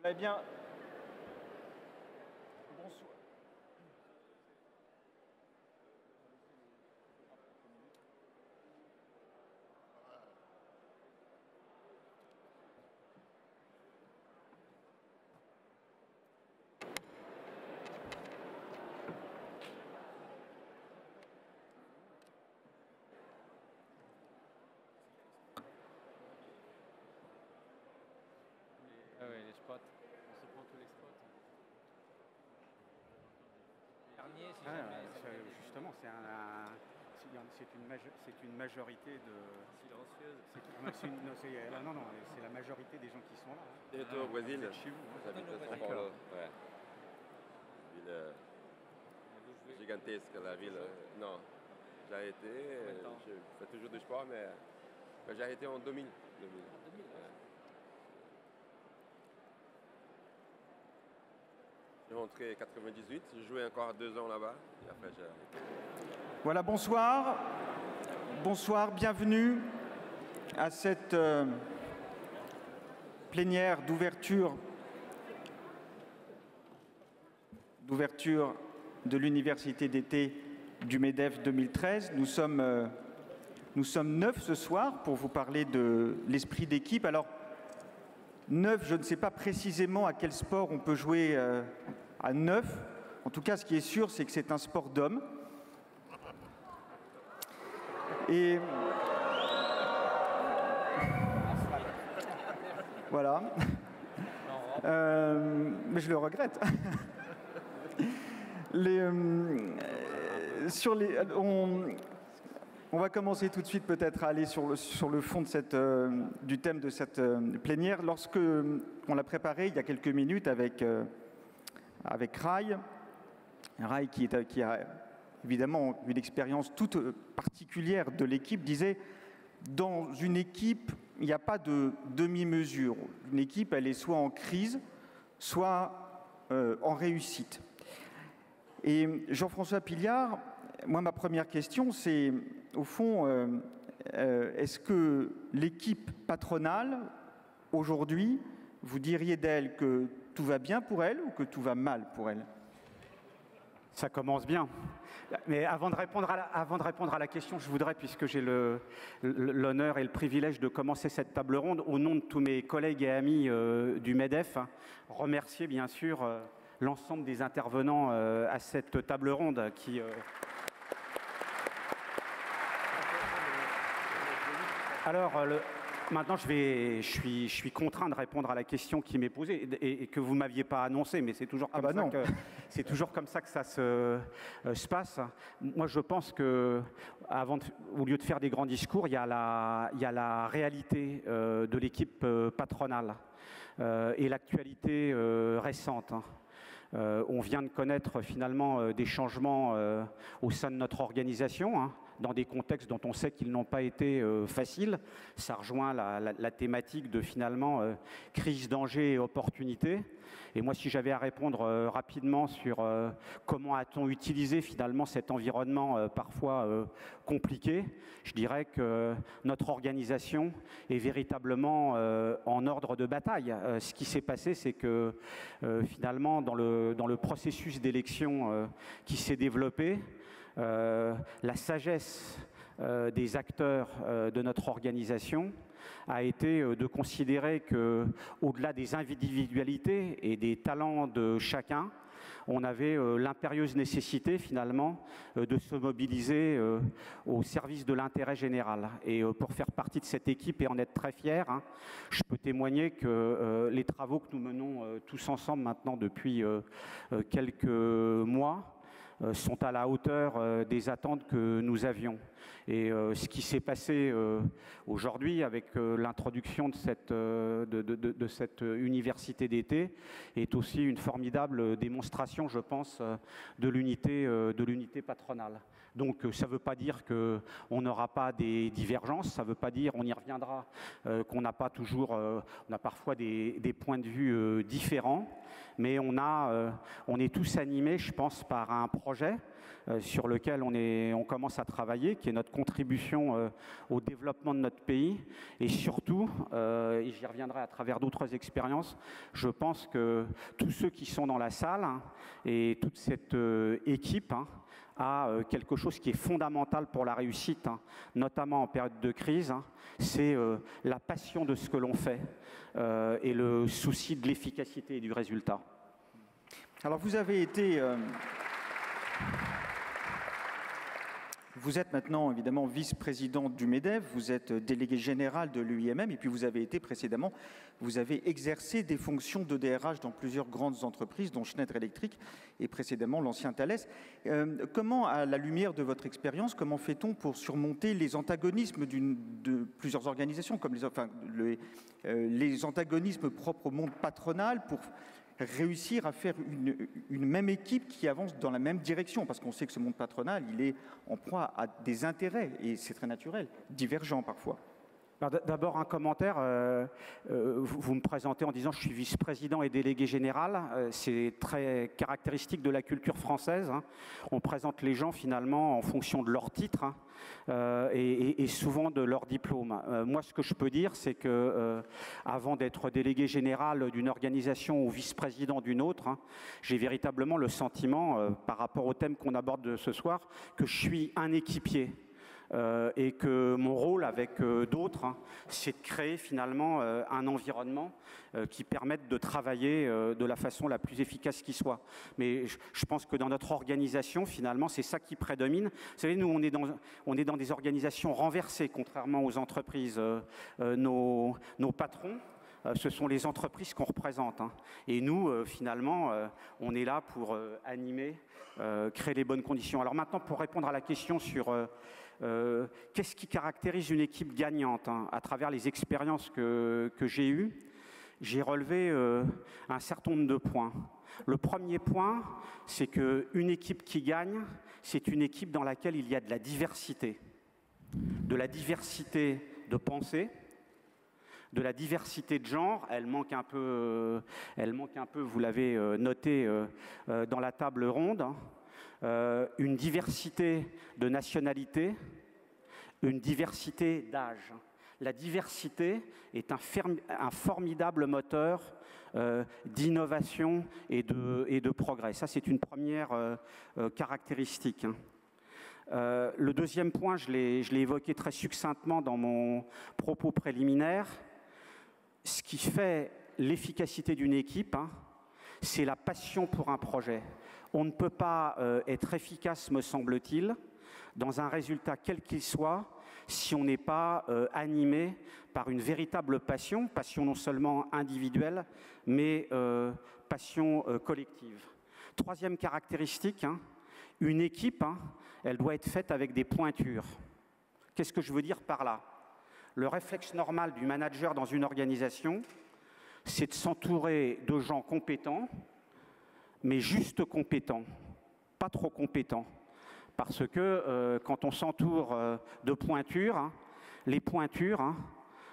Eh bien, bonsoir. Ah ouais, les spots. On se prend tous les spots. Dernier, si jamais, justement, c'est une majorité de... silencieuse. Non, c'est la majorité des gens qui sont là. Et toi, au Brésil, chez vous. j'habite à São Paulo. Ouais. Ville gigantesque, la ville. Non, j'ai arrêté. Je fais toujours du sport, mais j'ai arrêté en 2000. 2000. Ouais. Je suis rentré en 98, j'ai joué encore 2 ans là-bas, et après j'ai arrêté. Voilà, bonsoir. Bonsoir, bienvenue à cette plénière d'ouverture de l'Université d'été du MEDEF 2013. Nous sommes 9 ce soir pour vous parler de l'esprit d'équipe. Alors, 9, je ne sais pas précisément à quel sport on peut jouer à 9. En tout cas, ce qui est sûr, c'est que c'est un sport d'hommes. Et voilà. Mais je le regrette. On va commencer tout de suite peut-être à aller sur le fond de du thème de cette plénière. Lorsque on l'a préparé il y a quelques minutes avec Rai qui a évidemment une expérience toute particulière de l'équipe, disait dans une équipe, il n'y a pas de demi-mesure. Une équipe, elle est soit en crise, soit en réussite. Et Jean-François Pilliard, moi, ma première question, c'est, au fond, est-ce que l'équipe patronale, aujourd'hui, vous diriez d'elle que tout va bien pour elle ou que tout va mal pour elle ? Ça commence bien. Mais avant de répondre à la question, je voudrais, puisque j'ai l'honneur et le privilège de commencer cette table ronde, au nom de tous mes collègues et amis du MEDEF, remercier bien sûr l'ensemble des intervenants à cette table ronde qui... Alors, maintenant, je suis contraint de répondre à la question qui m'est posée et que vous ne m'aviez pas annoncé, mais c'est toujours comme ça que ça se passe. Moi, je pense que, au lieu de faire des grands discours, il y a la réalité de l'équipe patronale et l'actualité récente. On vient de connaître finalement des changements au sein de notre organisation, dans des contextes dont on sait qu'ils n'ont pas été faciles. Ça rejoint la thématique de finalement crise, danger et opportunité. Et moi, si j'avais à répondre rapidement sur comment a-t-on utilisé finalement cet environnement parfois compliqué, je dirais que notre organisation est véritablement en ordre de bataille. Ce qui s'est passé, c'est que finalement, dans le processus d'élection qui s'est développé, la sagesse des acteurs de notre organisation a été de considérer que, au-delà des individualités et des talents de chacun, on avait l'impérieuse nécessité finalement de se mobiliser au service de l'intérêt général. Et pour faire partie de cette équipe et en être très fier, je peux témoigner que les travaux que nous menons tous ensemble maintenant depuis quelques mois sont à la hauteur des attentes que nous avions. Et ce qui s'est passé aujourd'hui avec l'introduction de cette université d'été est aussi une formidable démonstration, je pense, de l'unité patronale. Donc ça ne veut pas dire qu'on n'aura pas des divergences, ça ne veut pas dire, on y reviendra, qu'on n'a pas toujours, on a parfois des points de vue différents, mais on est tous animés, je pense, par un projet sur lequel on commence à travailler, qui est notre contribution au développement de notre pays. Et surtout, et j'y reviendrai à travers d'autres expériences, je pense que tous ceux qui sont dans la salle et toute cette équipe a quelque chose qui est fondamental pour la réussite, notamment en période de crise, c'est la passion de ce que l'on fait et le souci de l'efficacité et du résultat. Alors vous avez été... Vous êtes maintenant évidemment vice-président du MEDEF, vous êtes délégué général de l'UIMM et puis vous avez été précédemment, vous avez exercé des fonctions de DRH dans plusieurs grandes entreprises, dont Schneider Electric et précédemment l'ancien Thales. Comment, à la lumière de votre expérience, comment fait-on pour surmonter les antagonismes de plusieurs organisations, comme les antagonismes propres au monde patronal, pour réussir à faire une même équipe qui avance dans la même direction, parce qu'on sait que ce monde patronal, il est en proie à des intérêts, et c'est très naturel, divergents parfois. D'abord un commentaire, vous me présentez en disant je suis vice-président et délégué général, c'est très caractéristique de la culture française, on présente les gens finalement en fonction de leur titre et souvent de leur diplôme. Moi ce que je peux dire c'est que avant d'être délégué général d'une organisation ou vice-président d'une autre, j'ai véritablement le sentiment par rapport au thème qu'on aborde ce soir que je suis un équipier. Et que mon rôle avec d'autres, c'est de créer finalement un environnement qui permette de travailler de la façon la plus efficace qui soit. Mais je pense que dans notre organisation, finalement, c'est ça qui prédomine. Vous savez, nous, on est dans des organisations renversées, contrairement aux entreprises. Nos patrons, ce sont les entreprises qu'on représente. Et nous, finalement, on est là pour animer, créer les bonnes conditions. Alors maintenant, pour répondre à la question sur... qu'est-ce qui caractérise une équipe gagnante à travers les expériences que j'ai eues, j'ai relevé un certain nombre de points. Le premier point, c'est qu'une équipe qui gagne, c'est une équipe dans laquelle il y a de la diversité de pensée, de la diversité de genre. Elle manque un peu, vous l'avez noté dans la table ronde. Une diversité de nationalités, une diversité d'âge. La diversité est un formidable moteur d'innovation et de progrès. Ça, c'est une première caractéristique. Le deuxième point, je l'ai évoqué très succinctement dans mon propos préliminaire. Ce qui fait l'efficacité d'une équipe, c'est la passion pour un projet. On ne peut pas être efficace, me semble-t-il, dans un résultat quel qu'il soit, si on n'est pas animé par une véritable passion non seulement individuelle, mais passion collective. Troisième caractéristique, une équipe, elle doit être faite avec des pointures. Qu'est-ce que je veux dire par là? Le réflexe normal du manager dans une organisation, c'est de s'entourer de gens compétents, mais juste compétents, pas trop compétents. Parce que quand on s'entoure de pointures, les pointures,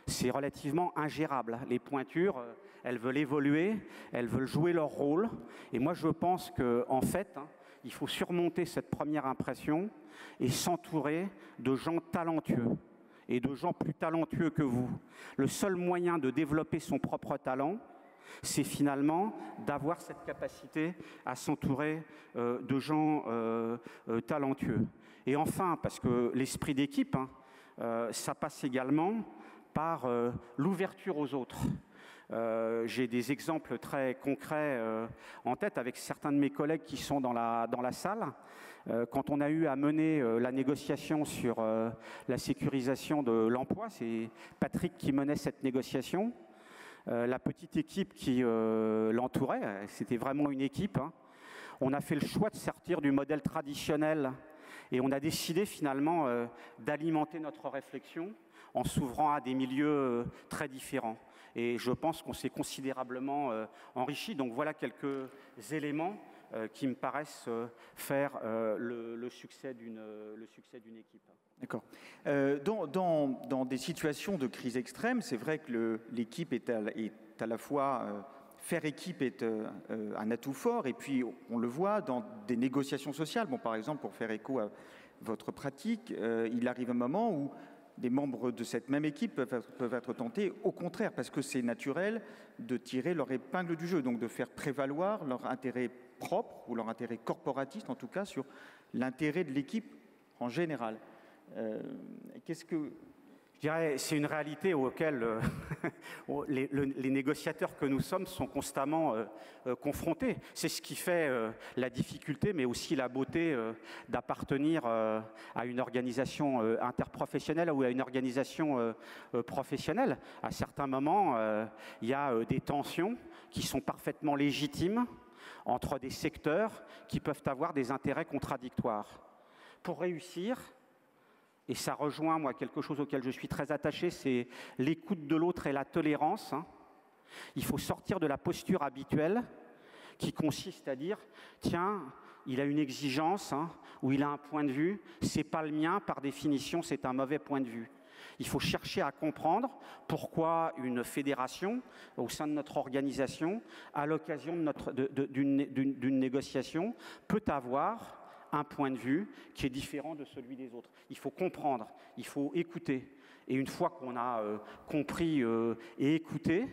c'est relativement ingérable. Les pointures, elles veulent évoluer, elles veulent jouer leur rôle. Et moi, je pense qu'en fait, il faut surmonter cette première impression et s'entourer de gens talentueux et de gens plus talentueux que vous. Le seul moyen de développer son propre talent, c'est finalement d'avoir cette capacité à s'entourer de gens talentueux. Et enfin, parce que l'esprit d'équipe, ça passe également par l'ouverture aux autres. J'ai des exemples très concrets en tête avec certains de mes collègues qui sont dans la salle. Quand on a eu à mener la négociation sur la sécurisation de l'emploi, c'est Patrick qui menait cette négociation. La petite équipe qui l'entourait, c'était vraiment une équipe. On a fait le choix de sortir du modèle traditionnel et on a décidé finalement d'alimenter notre réflexion en s'ouvrant à des milieux très différents. Et je pense qu'on s'est considérablement enrichi. Donc voilà quelques éléments qui me paraissent faire le succès d'une équipe. D'accord. Dans des situations de crise extrême, c'est vrai que l'équipe est à la fois... faire équipe est un atout fort, et puis on le voit dans des négociations sociales. Bon, par exemple, pour faire écho à votre pratique, il arrive un moment où des membres de cette même équipe peuvent être tentés, au contraire, parce que c'est naturel de tirer leur épingle du jeu, donc de faire prévaloir leur intérêt propre, ou leur intérêt corporatiste en tout cas, sur l'intérêt de l'équipe en général. Qu'est-ce que... Je dirais, c'est une réalité auquel les négociateurs que nous sommes sont constamment confrontés. C'est ce qui fait la difficulté, mais aussi la beauté d'appartenir à une organisation interprofessionnelle ou à une organisation professionnelle. À certains moments, il y a des tensions qui sont parfaitement légitimes entre des secteurs qui peuvent avoir des intérêts contradictoires. Pour réussir, et ça rejoint, moi, quelque chose auquel je suis très attaché, c'est l'écoute de l'autre et la tolérance. Il faut sortir de la posture habituelle qui consiste à dire « Tiens, il a une exigence ou il a un point de vue, c'est pas le mien, par définition, c'est un mauvais point de vue. » Il faut chercher à comprendre pourquoi une fédération, au sein de notre organisation, à l'occasion d'une négociation, peut avoir un point de vue qui est différent de celui des autres. Il faut comprendre, il faut écouter. Et une fois qu'on a compris et écouté,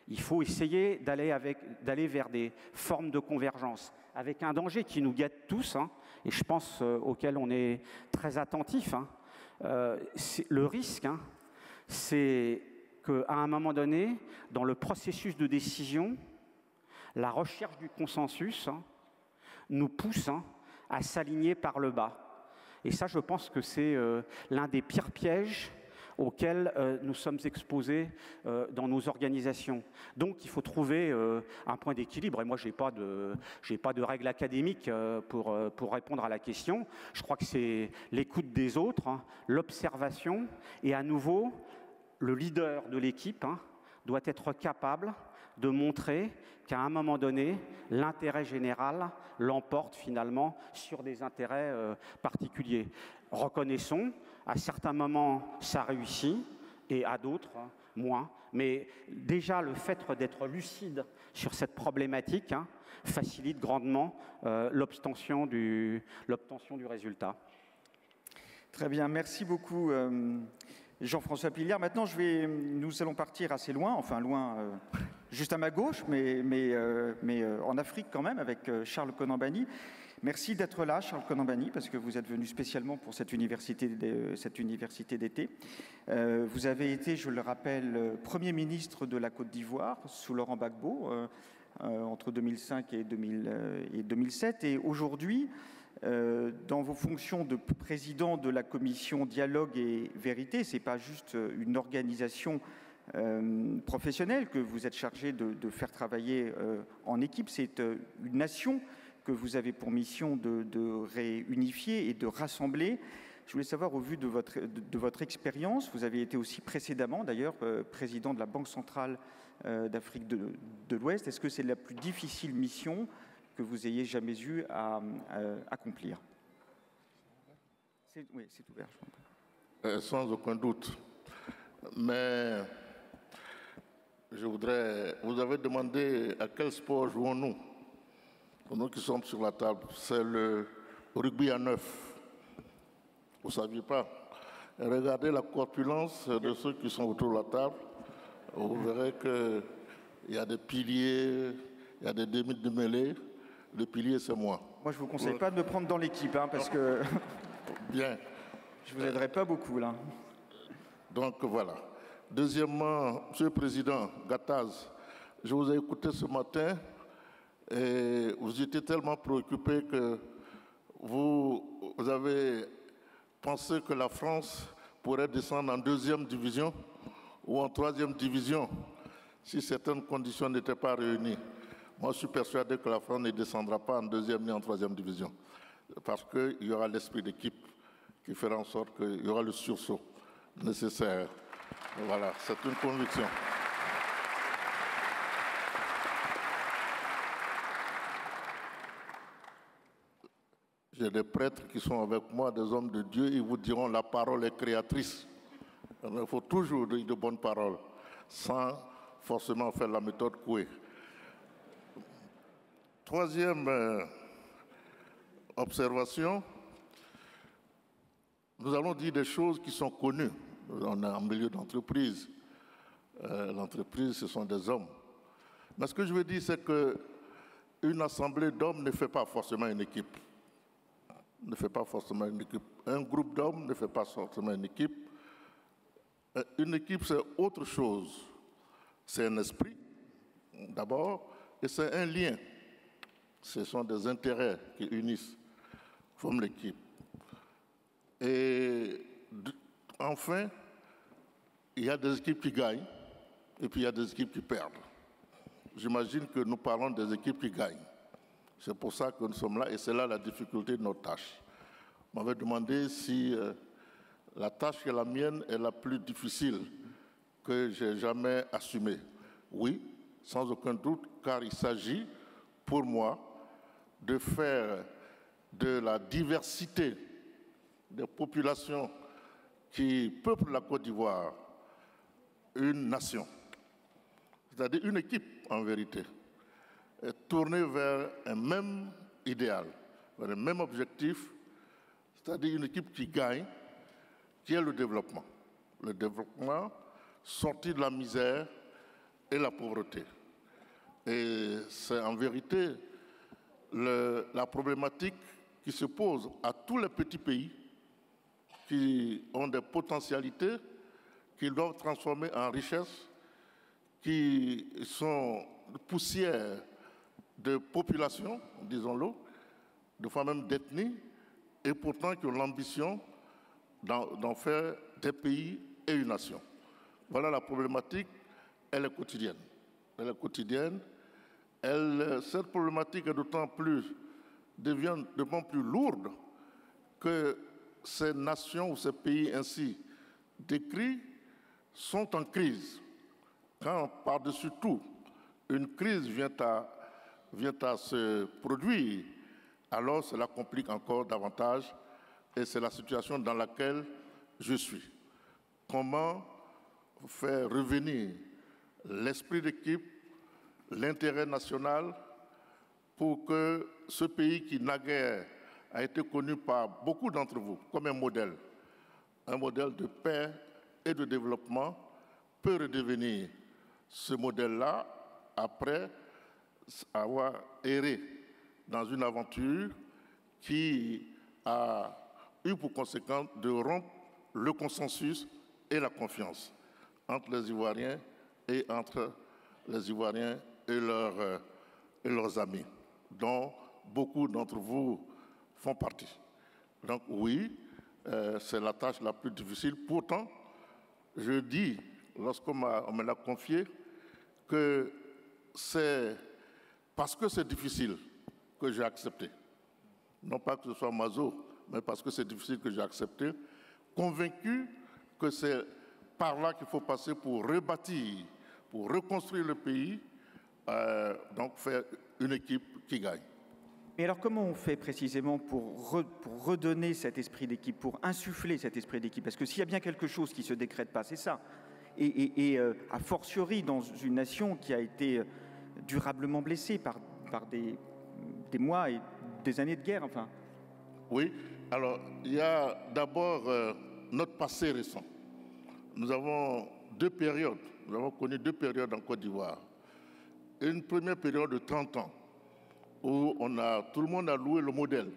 il faut essayer d'aller vers des formes de convergence, avec un danger qui nous guette tous, et je pense auquel on est très attentif. Le risque, c'est qu'à un moment donné, dans le processus de décision, la recherche du consensus nous pousse à s'aligner par le bas. Et ça, je pense que c'est l'un des pires pièges auxquels nous sommes exposés dans nos organisations. Donc, il faut trouver un point d'équilibre. Et moi, je n'ai pas de règle académique pour répondre à la question. Je crois que c'est l'écoute des autres, l'observation, et à nouveau, le leader de l'équipe doit être capable de montrer qu'à un moment donné, l'intérêt général l'emporte finalement sur des intérêts particuliers. Reconnaissons, à certains moments, ça réussit, et à d'autres, moins. Mais déjà, le fait d'être lucide sur cette problématique facilite grandement l'obtention du résultat. Très bien, merci beaucoup Jean-François Piliard. Maintenant, nous allons partir assez loin, enfin loin... juste à ma gauche, mais en Afrique quand même, avec Charles Konambani. Merci d'être là, Charles Konambani, parce que vous êtes venu spécialement pour cette université d'été. Vous avez été, je le rappelle, Premier ministre de la Côte d'Ivoire sous Laurent Gbagbo entre 2005 et 2007. Et aujourd'hui, dans vos fonctions de président de la commission Dialogue et Vérité, ce n'est pas juste une organisation professionnelle que vous êtes chargé de faire travailler en équipe, c'est une nation que vous avez pour mission de réunifier et de rassembler. Je voulais savoir, au vu de votre expérience, vous avez été aussi précédemment, d'ailleurs, président de la Banque centrale d'Afrique de l'Ouest. Est-ce que c'est la plus difficile mission que vous ayez jamais eu à accomplir? Oui, c'est ouvert, je crois. Sans aucun doute. Mais je voudrais... Vous avez demandé à quel sport jouons-nous? Nous qui sommes sur la table, c'est le rugby à 9. Vous ne saviez pas. Regardez la corpulence de ceux qui sont autour de la table. Vous verrez qu'il y a des piliers, il y a des demi de mêlée. Le pilier, c'est moi. Moi, je ne vous conseille pas de me prendre dans l'équipe, hein, parce que bien. Je ne vous aiderai pas beaucoup, là. Donc, voilà. Deuxièmement, Monsieur le Président Gattaz, je vous ai écouté ce matin et vous étiez tellement préoccupé que vous avez pensé que la France pourrait descendre en 2e division ou en 3e division si certaines conditions n'étaient pas réunies. Moi, je suis persuadé que la France ne descendra pas en 2e ni en 3e division parce qu'il y aura l'esprit d'équipe qui fera en sorte qu'il y aura le sursaut nécessaire. Voilà, c'est une conviction. J'ai des prêtres qui sont avec moi, des hommes de Dieu, ils vous diront la parole est créatrice. Alors, il faut toujours dire de bonnes paroles, sans forcément faire la méthode Coué. Troisième observation, nous allons dire des choses qui sont connues. On est en milieu d'entreprise. L'entreprise, ce sont des hommes. Mais ce que je veux dire, c'est qu'une assemblée d'hommes ne fait pas forcément une équipe. Ne fait pas forcément une équipe. Un groupe d'hommes ne fait pas forcément une équipe. Une équipe, c'est autre chose. C'est un esprit, d'abord, et c'est un lien. Ce sont des intérêts qui unissent, forment l'équipe. Et enfin, il y a des équipes qui gagnent et puis il y a des équipes qui perdent. J'imagine que nous parlons des équipes qui gagnent. C'est pour ça que nous sommes là et c'est là la difficulté de notre tâche. On m'avait demandé si la tâche qui est la mienne est la plus difficile que j'ai jamais assumée. Oui, sans aucun doute, car il s'agit pour moi de faire de la diversité des populations qui peuplent la Côte d'Ivoire une nation, c'est-à-dire une équipe en vérité, tournée vers un même idéal, vers un même objectif, c'est-à-dire une équipe qui gagne, qui est le développement. Le développement sorti de la misère et la pauvreté. Et c'est en vérité la problématique qui se pose à tous les petits pays qui ont des potentialités qu'ils doivent transformer en richesses, qui sont poussière de population, disons-le, de fois même d'ethnie, et pourtant qui ont l'ambition d'en faire des pays et une nation. Voilà la problématique, elle est quotidienne. Elle est quotidienne. Cette problématique est d'autant plus, devient de plus en plus lourde que ces nations ou ces pays ainsi décrits sont en crise. Quand par-dessus tout, une crise vient à se produire, alors cela complique encore davantage et c'est la situation dans laquelle je suis. Comment faire revenir l'esprit d'équipe, l'intérêt national pour que ce pays qui naguère a été connu par beaucoup d'entre vous comme un modèle de paix et de développement peut redevenir ce modèle-là après avoir erré dans une aventure qui a eu pour conséquence de rompre le consensus et la confiance entre les Ivoiriens et entre les Ivoiriens et leurs amis, dont beaucoup d'entre vous font partie. Donc oui, c'est la tâche la plus difficile. Pourtant, je dis, lorsqu'on me l'a confié, que c'est parce que c'est difficile que j'ai accepté. Non pas que ce soit maso, mais parce que c'est difficile que j'ai accepté, convaincu que c'est par là qu'il faut passer pour rebâtir, pour reconstruire le pays, donc faire une équipe qui gagne. Mais alors comment on fait précisément pour redonner cet esprit d'équipe, pour insuffler cet esprit d'équipe? Parce que s'il y a bien quelque chose qui ne se décrète pas, c'est ça. Et a fortiori dans une nation qui a été durablement blessée par des mois et des années de guerre, enfin. Oui, alors il y a d'abord notre passé récent. Nous avons connu deux périodes en Côte d'Ivoire. Une première période de 30 ans, où tout le monde a loué le modèle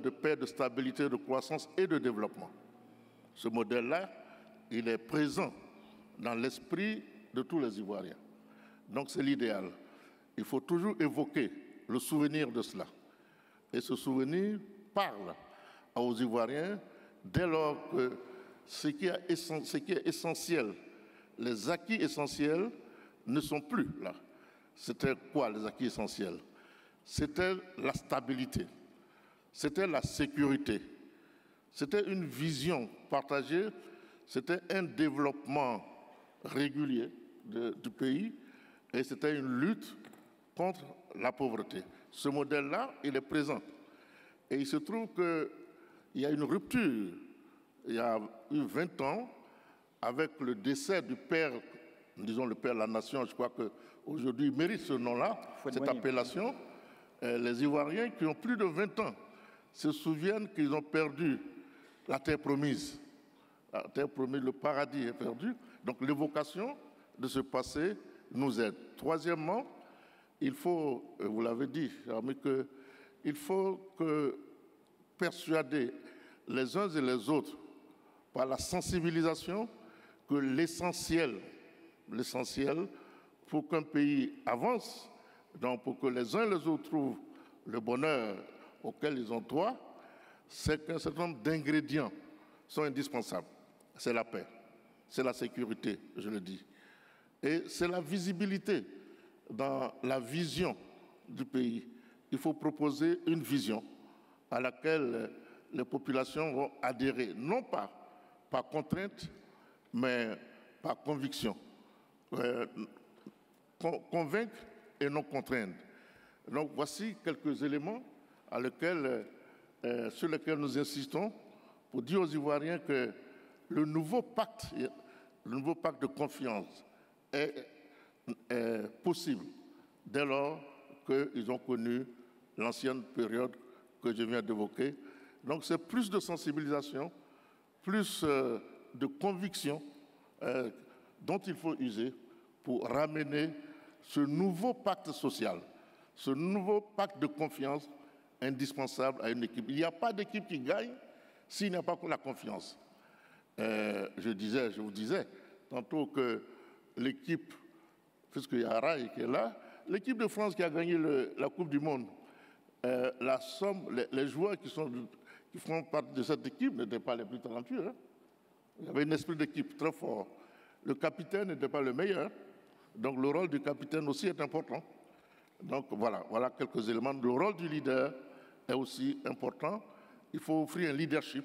de paix, de stabilité, de croissance et de développement. Ce modèle-là, il est présent dans l'esprit de tous les Ivoiriens. Donc c'est l'idéal. Il faut toujours évoquer le souvenir de cela. Et ce souvenir parle aux Ivoiriens dès lors que ce qui est essentiel, les acquis essentiels ne sont plus là. C'était quoi les acquis essentiels? C'était la stabilité, c'était la sécurité, c'était une vision partagée, c'était un développement régulier du pays et c'était une lutte contre la pauvreté. Ce modèle-là, il est présent. Et il se trouve qu'il y a une rupture, il y a eu 20 ans, avec le décès du père, disons le père de la nation, je crois qu'aujourd'hui il mérite ce nom-là, cette appellation. Les Ivoiriens qui ont plus de 20 ans se souviennent qu'ils ont perdu la terre promise. La terre promise, le paradis est perdu. Donc l'évocation de ce passé nous aide. Troisièmement, il faut, vous l'avez dit, il faut persuader les uns et les autres par la sensibilisation que l'essentiel pour qu'un pays avance, donc pour que les uns et les autres trouvent le bonheur auquel ils ont droit, c'est qu'un certain nombre d'ingrédients sont indispensables. C'est la paix, c'est la sécurité, je le dis. Et c'est la visibilité dans la vision du pays. Il faut proposer une vision à laquelle les populations vont adhérer, non pas par contrainte, mais par conviction. Convaincre et non contraindre. Donc voici quelques éléments sur lesquels nous insistons pour dire aux Ivoiriens que le nouveau pacte de confiance est possible dès lors qu'ils ont connu l'ancienne période que je viens d'évoquer. Donc c'est plus de sensibilisation, plus de conviction dont il faut user pour ramener ce nouveau pacte social, ce nouveau pacte de confiance indispensable à une équipe. Il n'y a pas d'équipe qui gagne s'il n'y a pas la confiance. Je vous disais tantôt que l'équipe, puisqu'il y a Rai qui est là, l'équipe de France qui a gagné la Coupe du Monde, la somme, les joueurs qui font partie de cette équipe n'étaient pas les plus talentueux. Hein. Il y avait un esprit d'équipe très fort. Le capitaine n'était pas le meilleur. Donc le rôle du capitaine aussi est important. Donc voilà quelques éléments. Le rôle du leader est aussi important. Il faut offrir un leadership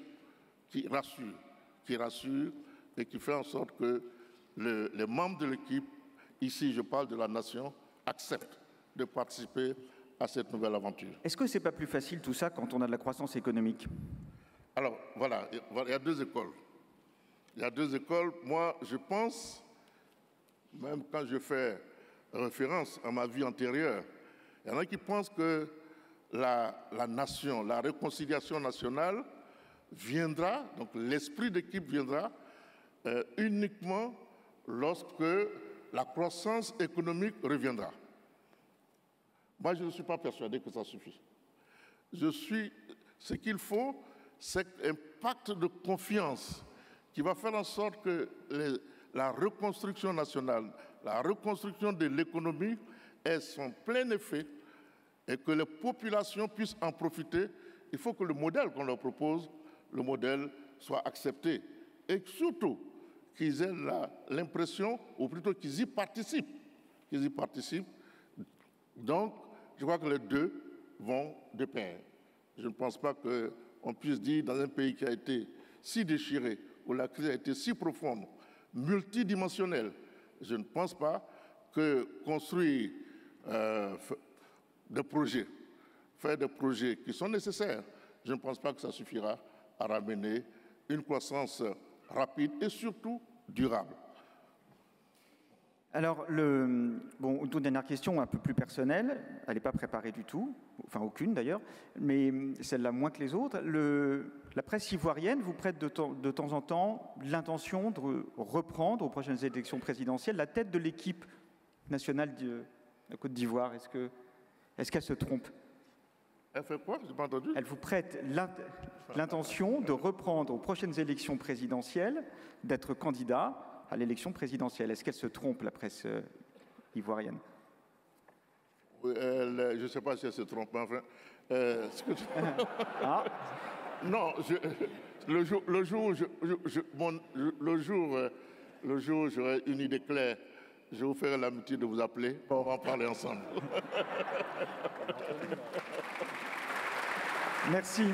qui rassure et qui fait en sorte que les membres de l'équipe, ici je parle de la nation, acceptent de participer à cette nouvelle aventure. Est-ce que ce n'est pas plus facile tout ça quand on a de la croissance économique? Alors voilà, il y a deux écoles. Il y a deux écoles. Moi, je pense, même quand je fais référence à ma vie antérieure, il y en a qui pensent que la nation, la réconciliation nationale viendra, donc l'esprit d'équipe viendra uniquement lorsque la croissance économique reviendra. Moi, je ne suis pas persuadé que ça suffit. Ce qu'il faut, c'est un pacte de confiance qui va faire en sorte que la reconstruction nationale, la reconstruction de l'économie ait son plein effet et que les populations puissent en profiter. Il faut que le modèle qu'on leur propose, le modèle soit accepté. Et surtout, qu'ils aient l'impression, ou plutôt qu'ils y participent. Qu'ils y participent. Donc, je crois que les deux vont de pair. Je ne pense pas qu'on puisse dire, dans un pays qui a été si déchiré, où la crise a été si profonde, multidimensionnelle, je ne pense pas que construire des projets, faire des projets qui sont nécessaires, je ne pense pas que ça suffira à ramener une croissance rapide et surtout durable. Alors, une toute dernière question un peu plus personnelle, elle n'est pas préparée du tout, enfin aucune d'ailleurs, mais celle-là moins que les autres. La presse ivoirienne vous prête de temps en temps l'intention de reprendre aux prochaines élections présidentielles la tête de l'équipe nationale de la Côte d'Ivoire. Est-ce qu'elle se trompe? Elle fait quoi? Je n'ai pas entendu. Elle vous prête l'intention de reprendre aux prochaines élections présidentielles, d'être candidat à l'élection présidentielle. Est-ce qu'elle se trompe, la presse ivoirienne? Je ne sais pas si elle se trompe, mais enfin... Non, le jour où j'aurai une idée claire, je vous ferai l'amitié de vous appeler, on va en parler ensemble. Merci.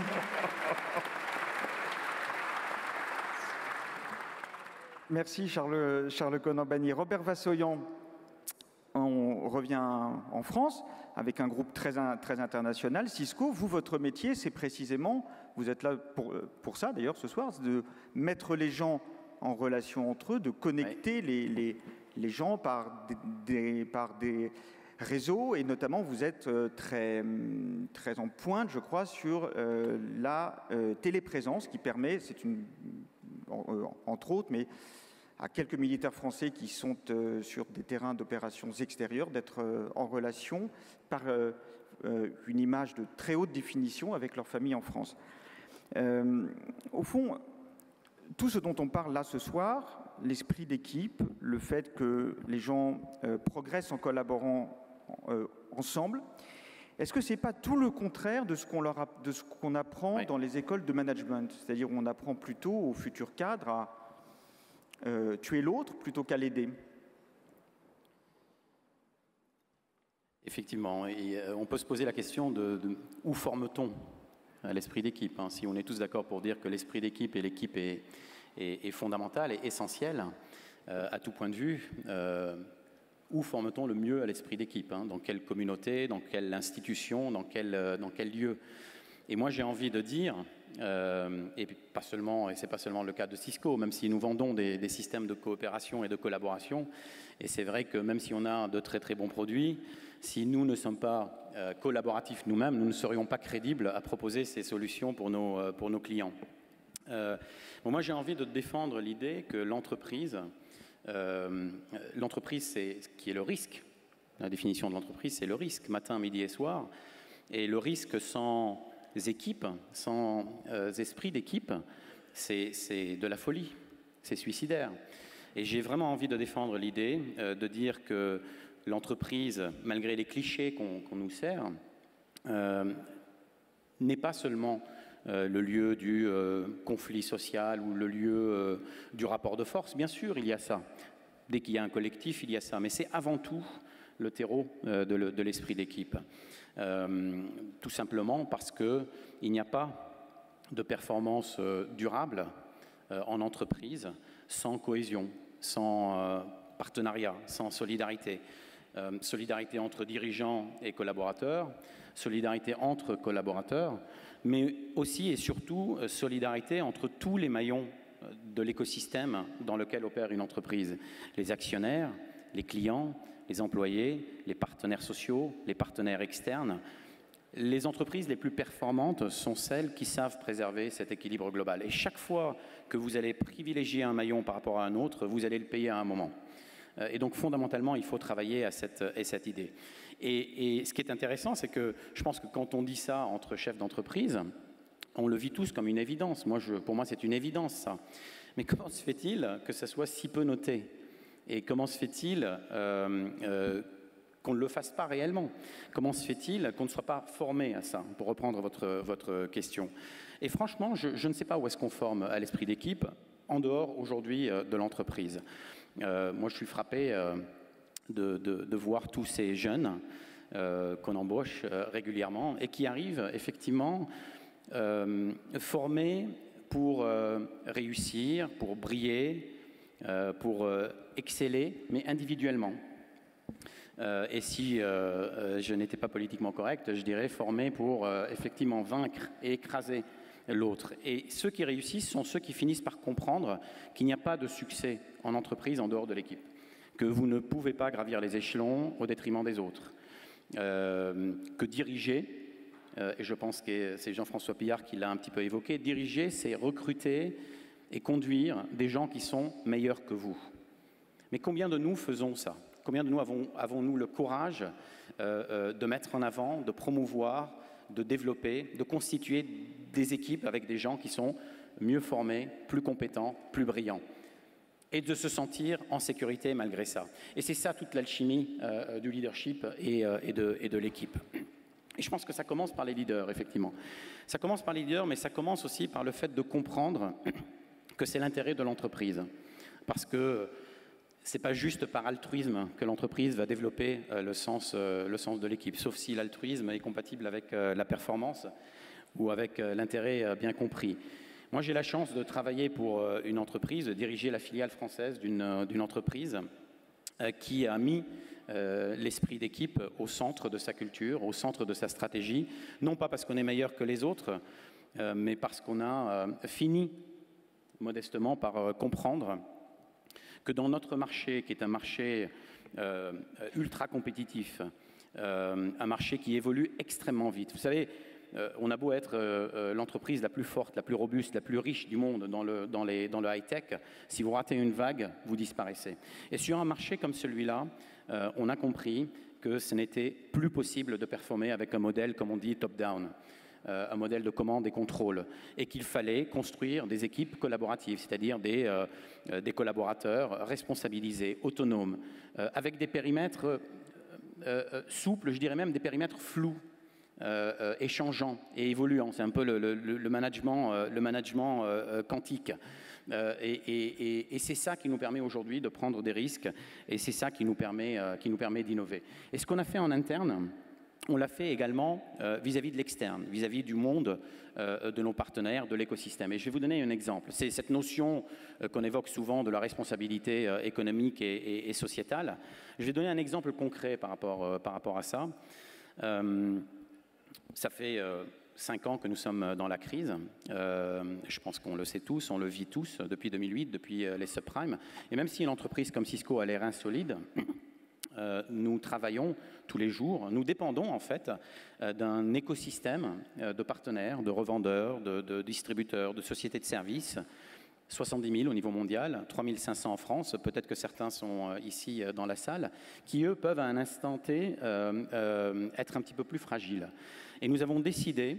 Merci Charles Konan-Banny. Robert Vassoyan, on revient en France avec un groupe très international, Cisco. Vous, votre métier, c'est précisément, vous êtes là pour ça d'ailleurs ce soir, de mettre les gens en relation entre eux, de connecter les gens par des réseaux, et notamment vous êtes très en pointe, je crois, sur la téléprésence qui permet, entre autres, mais à quelques militaires français qui sont sur des terrains d'opérations extérieures, d'être en relation par une image de très haute définition avec leur famille en France. Au fond, tout ce dont on parle là ce soir, l'esprit d'équipe, le fait que les gens progressent en collaborant ensemble, est-ce que ce n'est pas tout le contraire de ce qu'on apprend dans les écoles de management? C'est-à-dire on apprend plutôt aux futurs cadres à tuer l'autre plutôt qu'à l'aider. Effectivement, et on peut se poser la question de où forme-t-on l'esprit d'équipe, hein, si on est tous d'accord pour dire que l'esprit d'équipe et l'équipe est fondamental et essentiel à tout point de vue. Où forme-t-on le mieux à l'esprit d'équipe, hein, dans quelle communauté, dans quelle institution, dans quel lieu? Et moi j'ai envie de dire, et c'est pas seulement le cas de Cisco, même si nous vendons des systèmes de coopération et de collaboration, et c'est vrai que même si on a de très très bons produits, si nous ne sommes pas collaboratifs nous-mêmes, nous ne serions pas crédibles à proposer ces solutions pour nos clients. Moi j'ai envie de défendre l'idée que l'entreprise, c'est ce qui est le risque. La définition de l'entreprise, c'est le risque, matin, midi et soir. Et le risque sans équipe, sans esprit d'équipe, c'est de la folie, c'est suicidaire. Et j'ai vraiment envie de défendre l'idée de dire que l'entreprise, malgré les clichés qu'on nous sert, n'est pas seulement le lieu du conflit social ou le lieu du rapport de force. Bien sûr, il y a ça. Dès qu'il y a un collectif, il y a ça. Mais c'est avant tout le terreau de l'esprit d'équipe. Tout simplement parce qu'il n'y a pas de performance durable en entreprise sans cohésion, sans partenariat, sans solidarité. Solidarité entre dirigeants et collaborateurs, solidarité entre collaborateurs, mais aussi et surtout solidarité entre tous les maillons de l'écosystème dans lequel opère une entreprise. Les actionnaires, les clients, les employés, les partenaires sociaux, les partenaires externes. Les entreprises les plus performantes sont celles qui savent préserver cet équilibre global. Et chaque fois que vous allez privilégier un maillon par rapport à un autre, vous allez le payer à un moment. Et donc, fondamentalement, il faut travailler à cette idée. Et ce qui est intéressant, c'est que je pense que quand on dit ça entre chefs d'entreprise, on le vit tous comme une évidence. Pour moi, c'est une évidence, ça. Mais comment se fait-il que ça soit si peu noté? Et comment se fait-il qu'on ne le fasse pas réellement? Comment se fait-il qu'on ne soit pas formé à ça, pour reprendre votre question? Et franchement, je ne sais pas où est-ce qu'on forme à l'esprit d'équipe, en dehors aujourd'hui de l'entreprise. Moi, je suis frappé de voir tous ces jeunes qu'on embauche régulièrement et qui arrivent effectivement formés pour réussir, pour briller, pour exceller, mais individuellement. Et si je n'étais pas politiquement correct, je dirais formés pour effectivement vaincre et écraser l'autre. Et ceux qui réussissent sont ceux qui finissent par comprendre qu'il n'y a pas de succès en entreprise en dehors de l'équipe, que vous ne pouvez pas gravir les échelons au détriment des autres, que diriger, et je pense que c'est Jean-François Pillard qui l'a un petit peu évoqué, diriger, c'est recruter et conduire des gens qui sont meilleurs que vous. Mais combien de nous faisons ça? Combien de nous avons-nous le courage de mettre en avant, de promouvoir, de développer, de constituer des équipes avec des gens qui sont mieux formés, plus compétents, plus brillants, et de se sentir en sécurité malgré ça. Et c'est ça toute l'alchimie du leadership et de l'équipe. Et je pense que ça commence par les leaders, effectivement. Ça commence par les leaders, mais ça commence aussi par le fait de comprendre que c'est l'intérêt de l'entreprise. Parce que ce n'est pas juste par altruisme que l'entreprise va développer le sens de l'équipe, sauf si l'altruisme est compatible avec la performance ou avec l'intérêt bien compris. Moi, j'ai la chance de travailler pour une entreprise, de diriger la filiale française d'une entreprise qui a mis l'esprit d'équipe au centre de sa culture, au centre de sa stratégie, non pas parce qu'on est meilleur que les autres, mais parce qu'on a fini modestement par comprendre que dans notre marché, qui est un marché ultra compétitif, un marché qui évolue extrêmement vite. Vous savez, on a beau être l'entreprise la plus forte, la plus robuste, la plus riche du monde dans le high-tech, si vous ratez une vague, vous disparaissez. Et sur un marché comme celui-là, on a compris que ce n'était plus possible de performer avec un modèle, comme on dit, top-down, un modèle de commande et contrôle, et qu'il fallait construire des équipes collaboratives, c'est-à-dire des collaborateurs responsabilisés, autonomes, avec des périmètres souples, je dirais même des périmètres flous, échangeants et évoluants. C'est un peu le management quantique. Et c'est ça qui nous permet aujourd'hui de prendre des risques, et c'est ça qui nous permet d'innover. Et ce qu'on a fait en interne, on l'a fait également vis-à-vis de l'externe, vis-à-vis du monde de nos partenaires, de l'écosystème. Et je vais vous donner un exemple. C'est cette notion qu'on évoque souvent de la responsabilité économique et sociétale. Je vais donner un exemple concret par rapport à ça. Ça fait 5 ans que nous sommes dans la crise. Je pense qu'on le sait tous, on le vit tous depuis 2008, depuis les subprimes. Et même si une entreprise comme Cisco a les reins solides, nous travaillons tous les jours, nous dépendons en fait d'un écosystème de partenaires, de revendeurs, de distributeurs, de sociétés de services, 70 000 au niveau mondial, 3 500 en France, peut-être que certains sont ici dans la salle, qui eux peuvent à un instant T être un petit peu plus fragiles. Et nous avons décidé,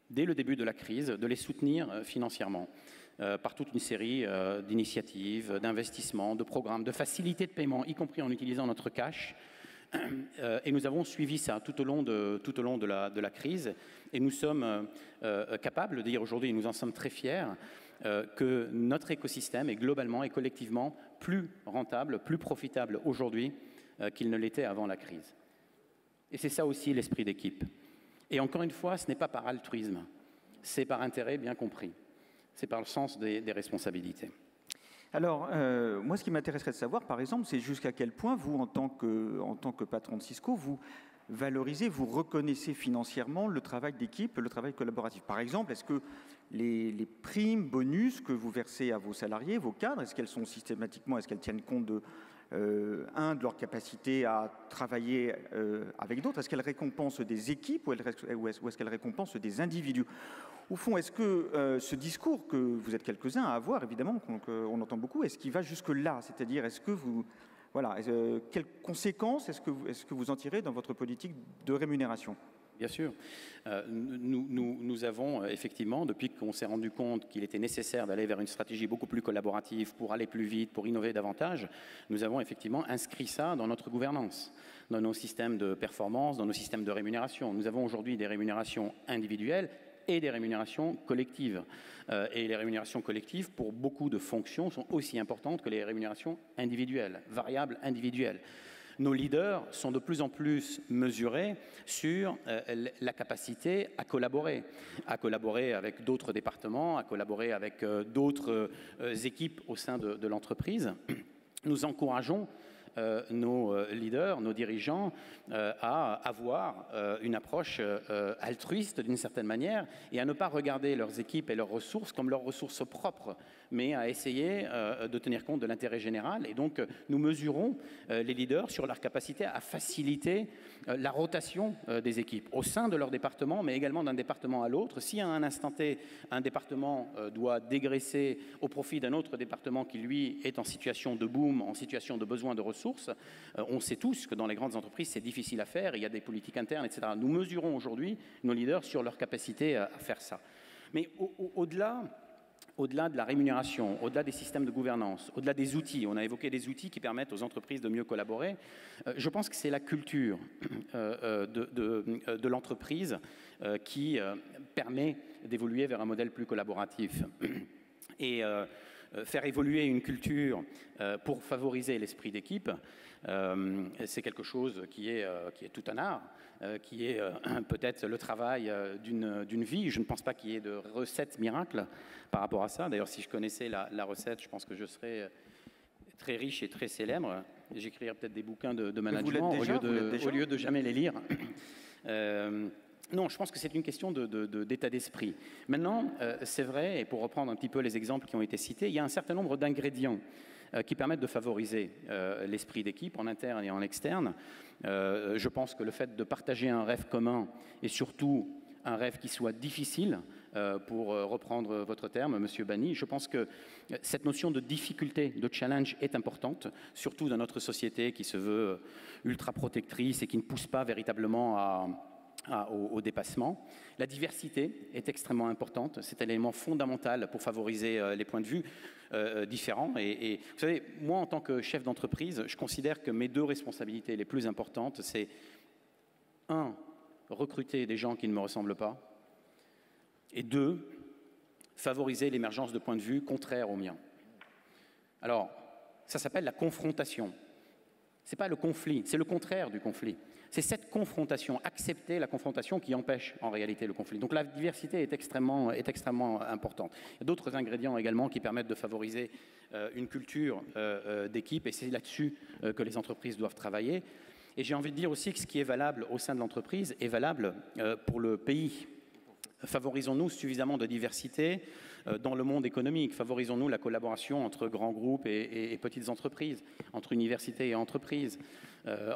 dès le début de la crise, de les soutenir financièrement. Par toute une série d'initiatives, d'investissements, de programmes, de facilités de paiement, y compris en utilisant notre cash. Et nous avons suivi ça tout au long de la crise. Et nous sommes capables de dire aujourd'hui, et nous en sommes très fiers, que notre écosystème est globalement et collectivement plus rentable, plus profitable aujourd'hui qu'il ne l'était avant la crise. Et c'est ça aussi l'esprit d'équipe. Et encore une fois, ce n'est pas par altruisme, c'est par intérêt bien compris. C'est par le sens des responsabilités. Alors, moi, ce qui m'intéresserait de savoir, par exemple, c'est jusqu'à quel point vous, en tant que patron de Cisco, vous valorisez, vous reconnaissez financièrement le travail d'équipe, le travail collaboratif. Par exemple, est-ce que les primes, bonus que vous versez à vos salariés, vos cadres, est-ce qu'elles sont systématiquement, est-ce qu'elles tiennent compte de de leur capacité à travailler avec d'autres? Est-ce qu'elle récompense des équipes ou est-ce qu'elle récompense des individus? Au fond, est-ce que ce discours, que vous êtes quelques-uns à avoir, évidemment, qu'on entend beaucoup, est-ce qu'il va jusque-là? C'est-à-dire, est-ce que vous... Voilà, quelles conséquences est-ce que vous en tirez dans votre politique de rémunération? Bien sûr. Nous avons effectivement, depuis qu'on s'est rendu compte qu'il était nécessaire d'aller vers une stratégie beaucoup plus collaborative pour aller plus vite, pour innover davantage, nous avons effectivement inscrit ça dans notre gouvernance, dans nos systèmes de performance, dans nos systèmes de rémunération. Nous avons aujourd'hui des rémunérations individuelles et des rémunérations collectives. Et les rémunérations collectives, pour beaucoup de fonctions, sont aussi importantes que les rémunérations individuelles, variables individuelles. Nos leaders sont de plus en plus mesurés sur la capacité à collaborer avec d'autres départements, à collaborer avec d'autres équipes au sein de l'entreprise. Nous encourageons nos leaders, nos dirigeants, à avoir une approche altruiste d'une certaine manière et à ne pas regarder leurs équipes et leurs ressources comme leurs ressources propres, mais à essayer de tenir compte de l'intérêt général. Et donc, nous mesurons les leaders sur leur capacité à faciliter la rotation des équipes au sein de leur département, mais également d'un département à l'autre. Si à un instant T, un département doit dégraisser au profit d'un autre département qui, lui, est en situation de boom, en situation de besoin de ressources, on sait tous que dans les grandes entreprises, c'est difficile à faire, il y a des politiques internes, etc. Nous mesurons aujourd'hui nos leaders sur leur capacité à faire ça. Mais au-delà de la rémunération, au-delà des systèmes de gouvernance, au-delà des outils, on a évoqué des outils qui permettent aux entreprises de mieux collaborer, je pense que c'est la culture de l'entreprise qui permet d'évoluer vers un modèle plus collaboratif. Et faire évoluer une culture pour favoriser l'esprit d'équipe, c'est quelque chose qui est tout un art, qui est peut-être le travail d'une vie. Je ne pense pas qu'il y ait de recette miracle par rapport à ça. D'ailleurs, si je connaissais la recette, je pense que je serais très riche et très célèbre. J'écrirais peut-être des bouquins de management au lieu de jamais les lire. Non, je pense que c'est une question d'état d'esprit. Maintenant, c'est vrai, et pour reprendre un petit peu les exemples qui ont été cités, il y a un certain nombre d'ingrédients qui permettent de favoriser l'esprit d'équipe en interne et en externe. Je pense que le fait de partager un rêve commun et surtout un rêve qui soit difficile, pour reprendre votre terme, Monsieur Bani, je pense que cette notion de difficulté, de challenge est importante, surtout dans notre société qui se veut ultra protectrice et qui ne pousse pas véritablement au dépassement. La diversité est extrêmement importante, c'est un élément fondamental pour favoriser les points de vue différents. Et vous savez, moi en tant que chef d'entreprise, je considère que mes deux responsabilités les plus importantes, c'est recruter des gens qui ne me ressemblent pas, et 2, favoriser l'émergence de points de vue contraires aux miens. Alors, ça s'appelle la confrontation. Ce n'est pas le conflit, c'est le contraire du conflit. C'est cette confrontation, accepter la confrontation qui empêche en réalité le conflit. Donc la diversité est extrêmement importante. Il y a d'autres ingrédients également qui permettent de favoriser une culture d'équipe et c'est là-dessus que les entreprises doivent travailler. Et j'ai envie de dire aussi que ce qui est valable au sein de l'entreprise est valable pour le pays. Favorisons-nous suffisamment de diversité dans le monde économique? Favorisons-nous la collaboration entre grands groupes et petites entreprises, entre universités et entreprises,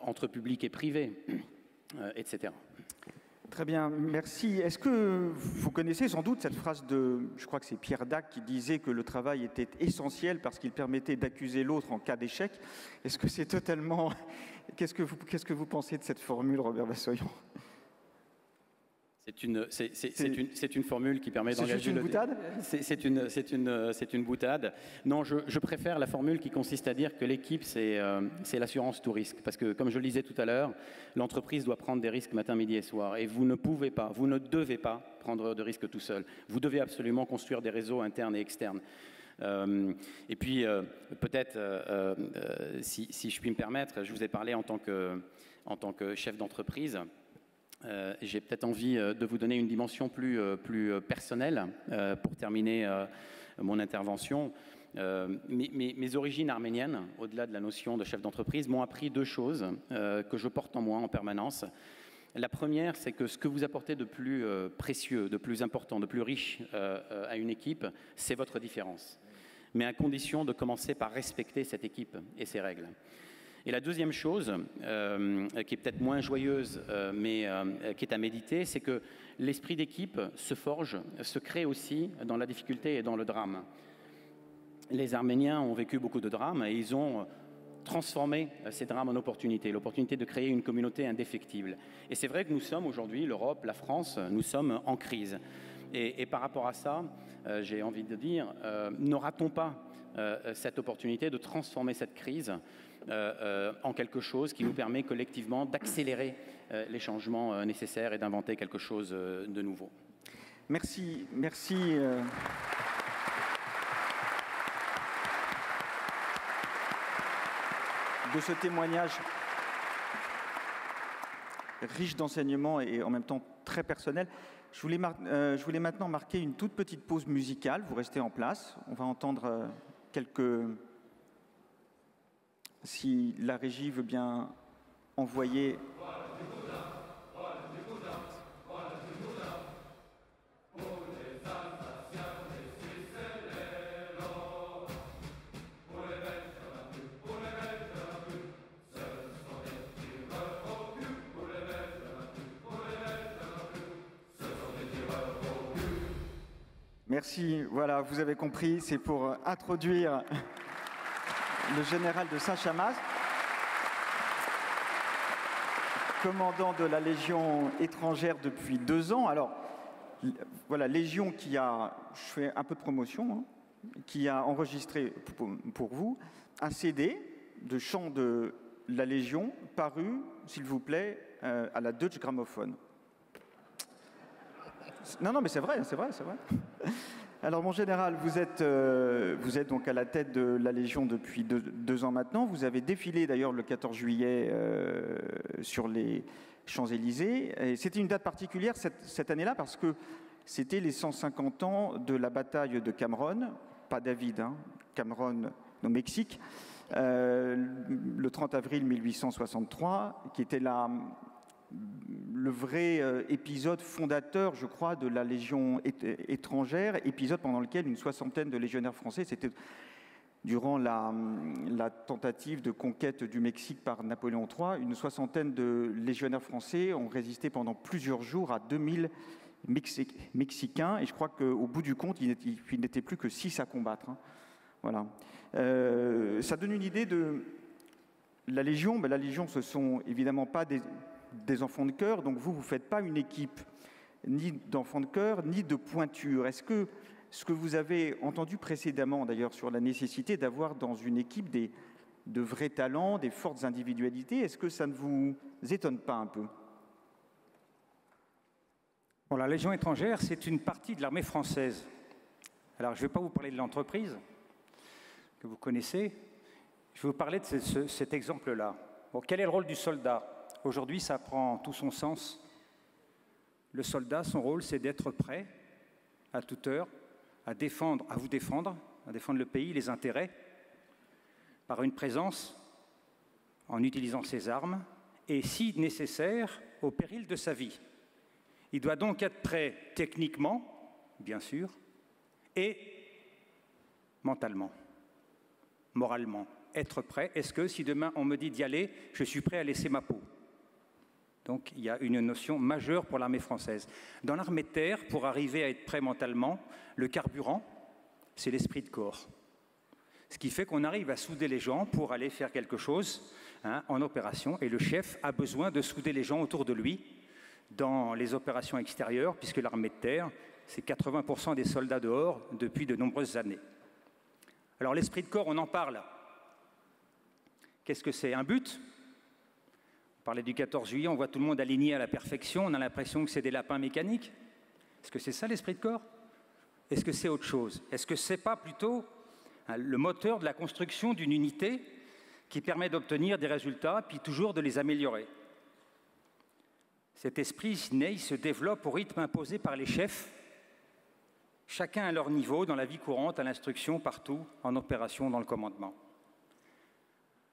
entre public et privé, etc. Très bien, merci. Est-ce que vous connaissez sans doute cette phrase je crois que c'est Pierre Dac qui disait que le travail était essentiel parce qu'il permettait d'accuser l'autre en cas d'échec? Est-ce que c'est totalement... Qu'est-ce que vous pensez de cette formule, Robert Vassoyant? C'est une formule qui permet d'engager... C'est juste une boutade? C'est une boutade. Non, je préfère la formule qui consiste à dire que l'équipe, c'est l'assurance tout risque. Parce que, comme je le disais tout à l'heure, l'entreprise doit prendre des risques matin, midi et soir. Et vous ne pouvez pas, vous ne devez pas prendre de risques tout seul. Vous devez absolument construire des réseaux internes et externes. Et puis, peut-être, si je puis me permettre, je vous ai parlé en tant que chef d'entreprise. J'ai peut-être envie de vous donner une dimension plus personnelle pour terminer mon intervention. Mes origines arméniennes, au-delà de la notion de chef d'entreprise, m'ont appris deux choses que je porte en moi en permanence. La première, c'est que ce que vous apportez de plus précieux, de plus important, de plus riche à une équipe, c'est votre différence. mais à condition de commencer par respecter cette équipe et ses règles. Et la deuxième chose, qui est peut-être moins joyeuse, mais qui est à méditer, c'est que l'esprit d'équipe se forge, se crée aussi dans la difficulté et dans le drame. Les Arméniens ont vécu beaucoup de drames et ils ont transformé ces drames en opportunités, l'opportunité de créer une communauté indéfectible. Et c'est vrai que nous sommes aujourd'hui, l'Europe, la France, nous sommes en crise. Et par rapport à ça, j'ai envie de dire, ne ratons pas cette opportunité de transformer cette crise en quelque chose qui nous permet collectivement d'accélérer les changements nécessaires et d'inventer quelque chose de nouveau. Merci. De ce témoignage riche d'enseignements et en même temps très personnel. Je voulais maintenant marquer une toute petite pause musicale. Vous restez en place. On va entendre quelques... Si la régie veut bien envoyer... Merci, voilà, vous avez compris, c'est pour introduire le général de Saint-Chamas, commandant de la Légion étrangère depuis 2 ans. Alors, voilà, Légion qui a, je fais un peu de promotion, qui a enregistré pour vous un CD de chants de la Légion paru, s'il vous plaît, à la Deutsche Grammophon. Non, mais c'est vrai. Alors, mon général, vous êtes donc à la tête de la Légion depuis 2 ans maintenant. Vous avez défilé d'ailleurs le 14 juillet sur les Champs-Élysées. Et c'était une date particulière cette année-là parce que c'était les 150 ans de la bataille de Cameron, pas David, Cameron au Mexique, le 30 avril 1863, qui était le vrai épisode fondateur, je crois, de la Légion étrangère, épisode pendant lequel une 60aine de légionnaires français, c'était durant la tentative de conquête du Mexique par Napoléon III, une 60aine de légionnaires français ont résisté pendant plusieurs jours à 2000 Mexicains, et je crois qu'au bout du compte, il n'était plus que 6 à combattre. Voilà. Ça donne une idée de la Légion. La Légion, ce ne sont évidemment pas des enfants de chœur, donc vous ne faites pas une équipe ni d'enfants de chœur, ni de pointure. Est-ce que ce que vous avez entendu précédemment, d'ailleurs, sur la nécessité d'avoir dans une équipe de vrais talents, des fortes individualités, est-ce que ça ne vous étonne pas un peu ? Bon, la Légion étrangère, c'est une partie de l'armée française. Alors, je ne vais pas vous parler de l'entreprise que vous connaissez, je vais vous parler de cet exemple-là. Bon, quel est le rôle du soldat ? Aujourd'hui, ça prend tout son sens. Le soldat, son rôle, c'est d'être prêt à toute heure à vous défendre le pays, les intérêts, par une présence, en utilisant ses armes, et si nécessaire, au péril de sa vie. Il doit donc être prêt techniquement, bien sûr, et mentalement, moralement. Être prêt, est-ce que si demain on me dit d'y aller, je suis prêt à laisser ma peau ? Donc il y a une notion majeure pour l'armée française. Dans l'armée de terre, pour arriver à être prêt mentalement, le carburant, c'est l'esprit de corps. Ce qui fait qu'on arrive à souder les gens pour aller faire quelque chose en opération. Et le chef a besoin de souder les gens autour de lui dans les opérations extérieures, puisque l'armée de terre, c'est 80% des soldats dehors depuis de nombreuses années. Alors l'esprit de corps, on en parle. Qu'est-ce que c'est ? Un but ? On parlait du 14 juillet, on voit tout le monde aligné à la perfection, on a l'impression que c'est des lapins mécaniques. Est-ce que c'est ça l'esprit de corps ? Est-ce que c'est autre chose ? Est-ce que ce n'est pas plutôt le moteur de la construction d'une unité qui permet d'obtenir des résultats, puis toujours de les améliorer ? Cet esprit naît, se développe au rythme imposé par les chefs, chacun à leur niveau, dans la vie courante, à l'instruction, partout, en opération, dans le commandement.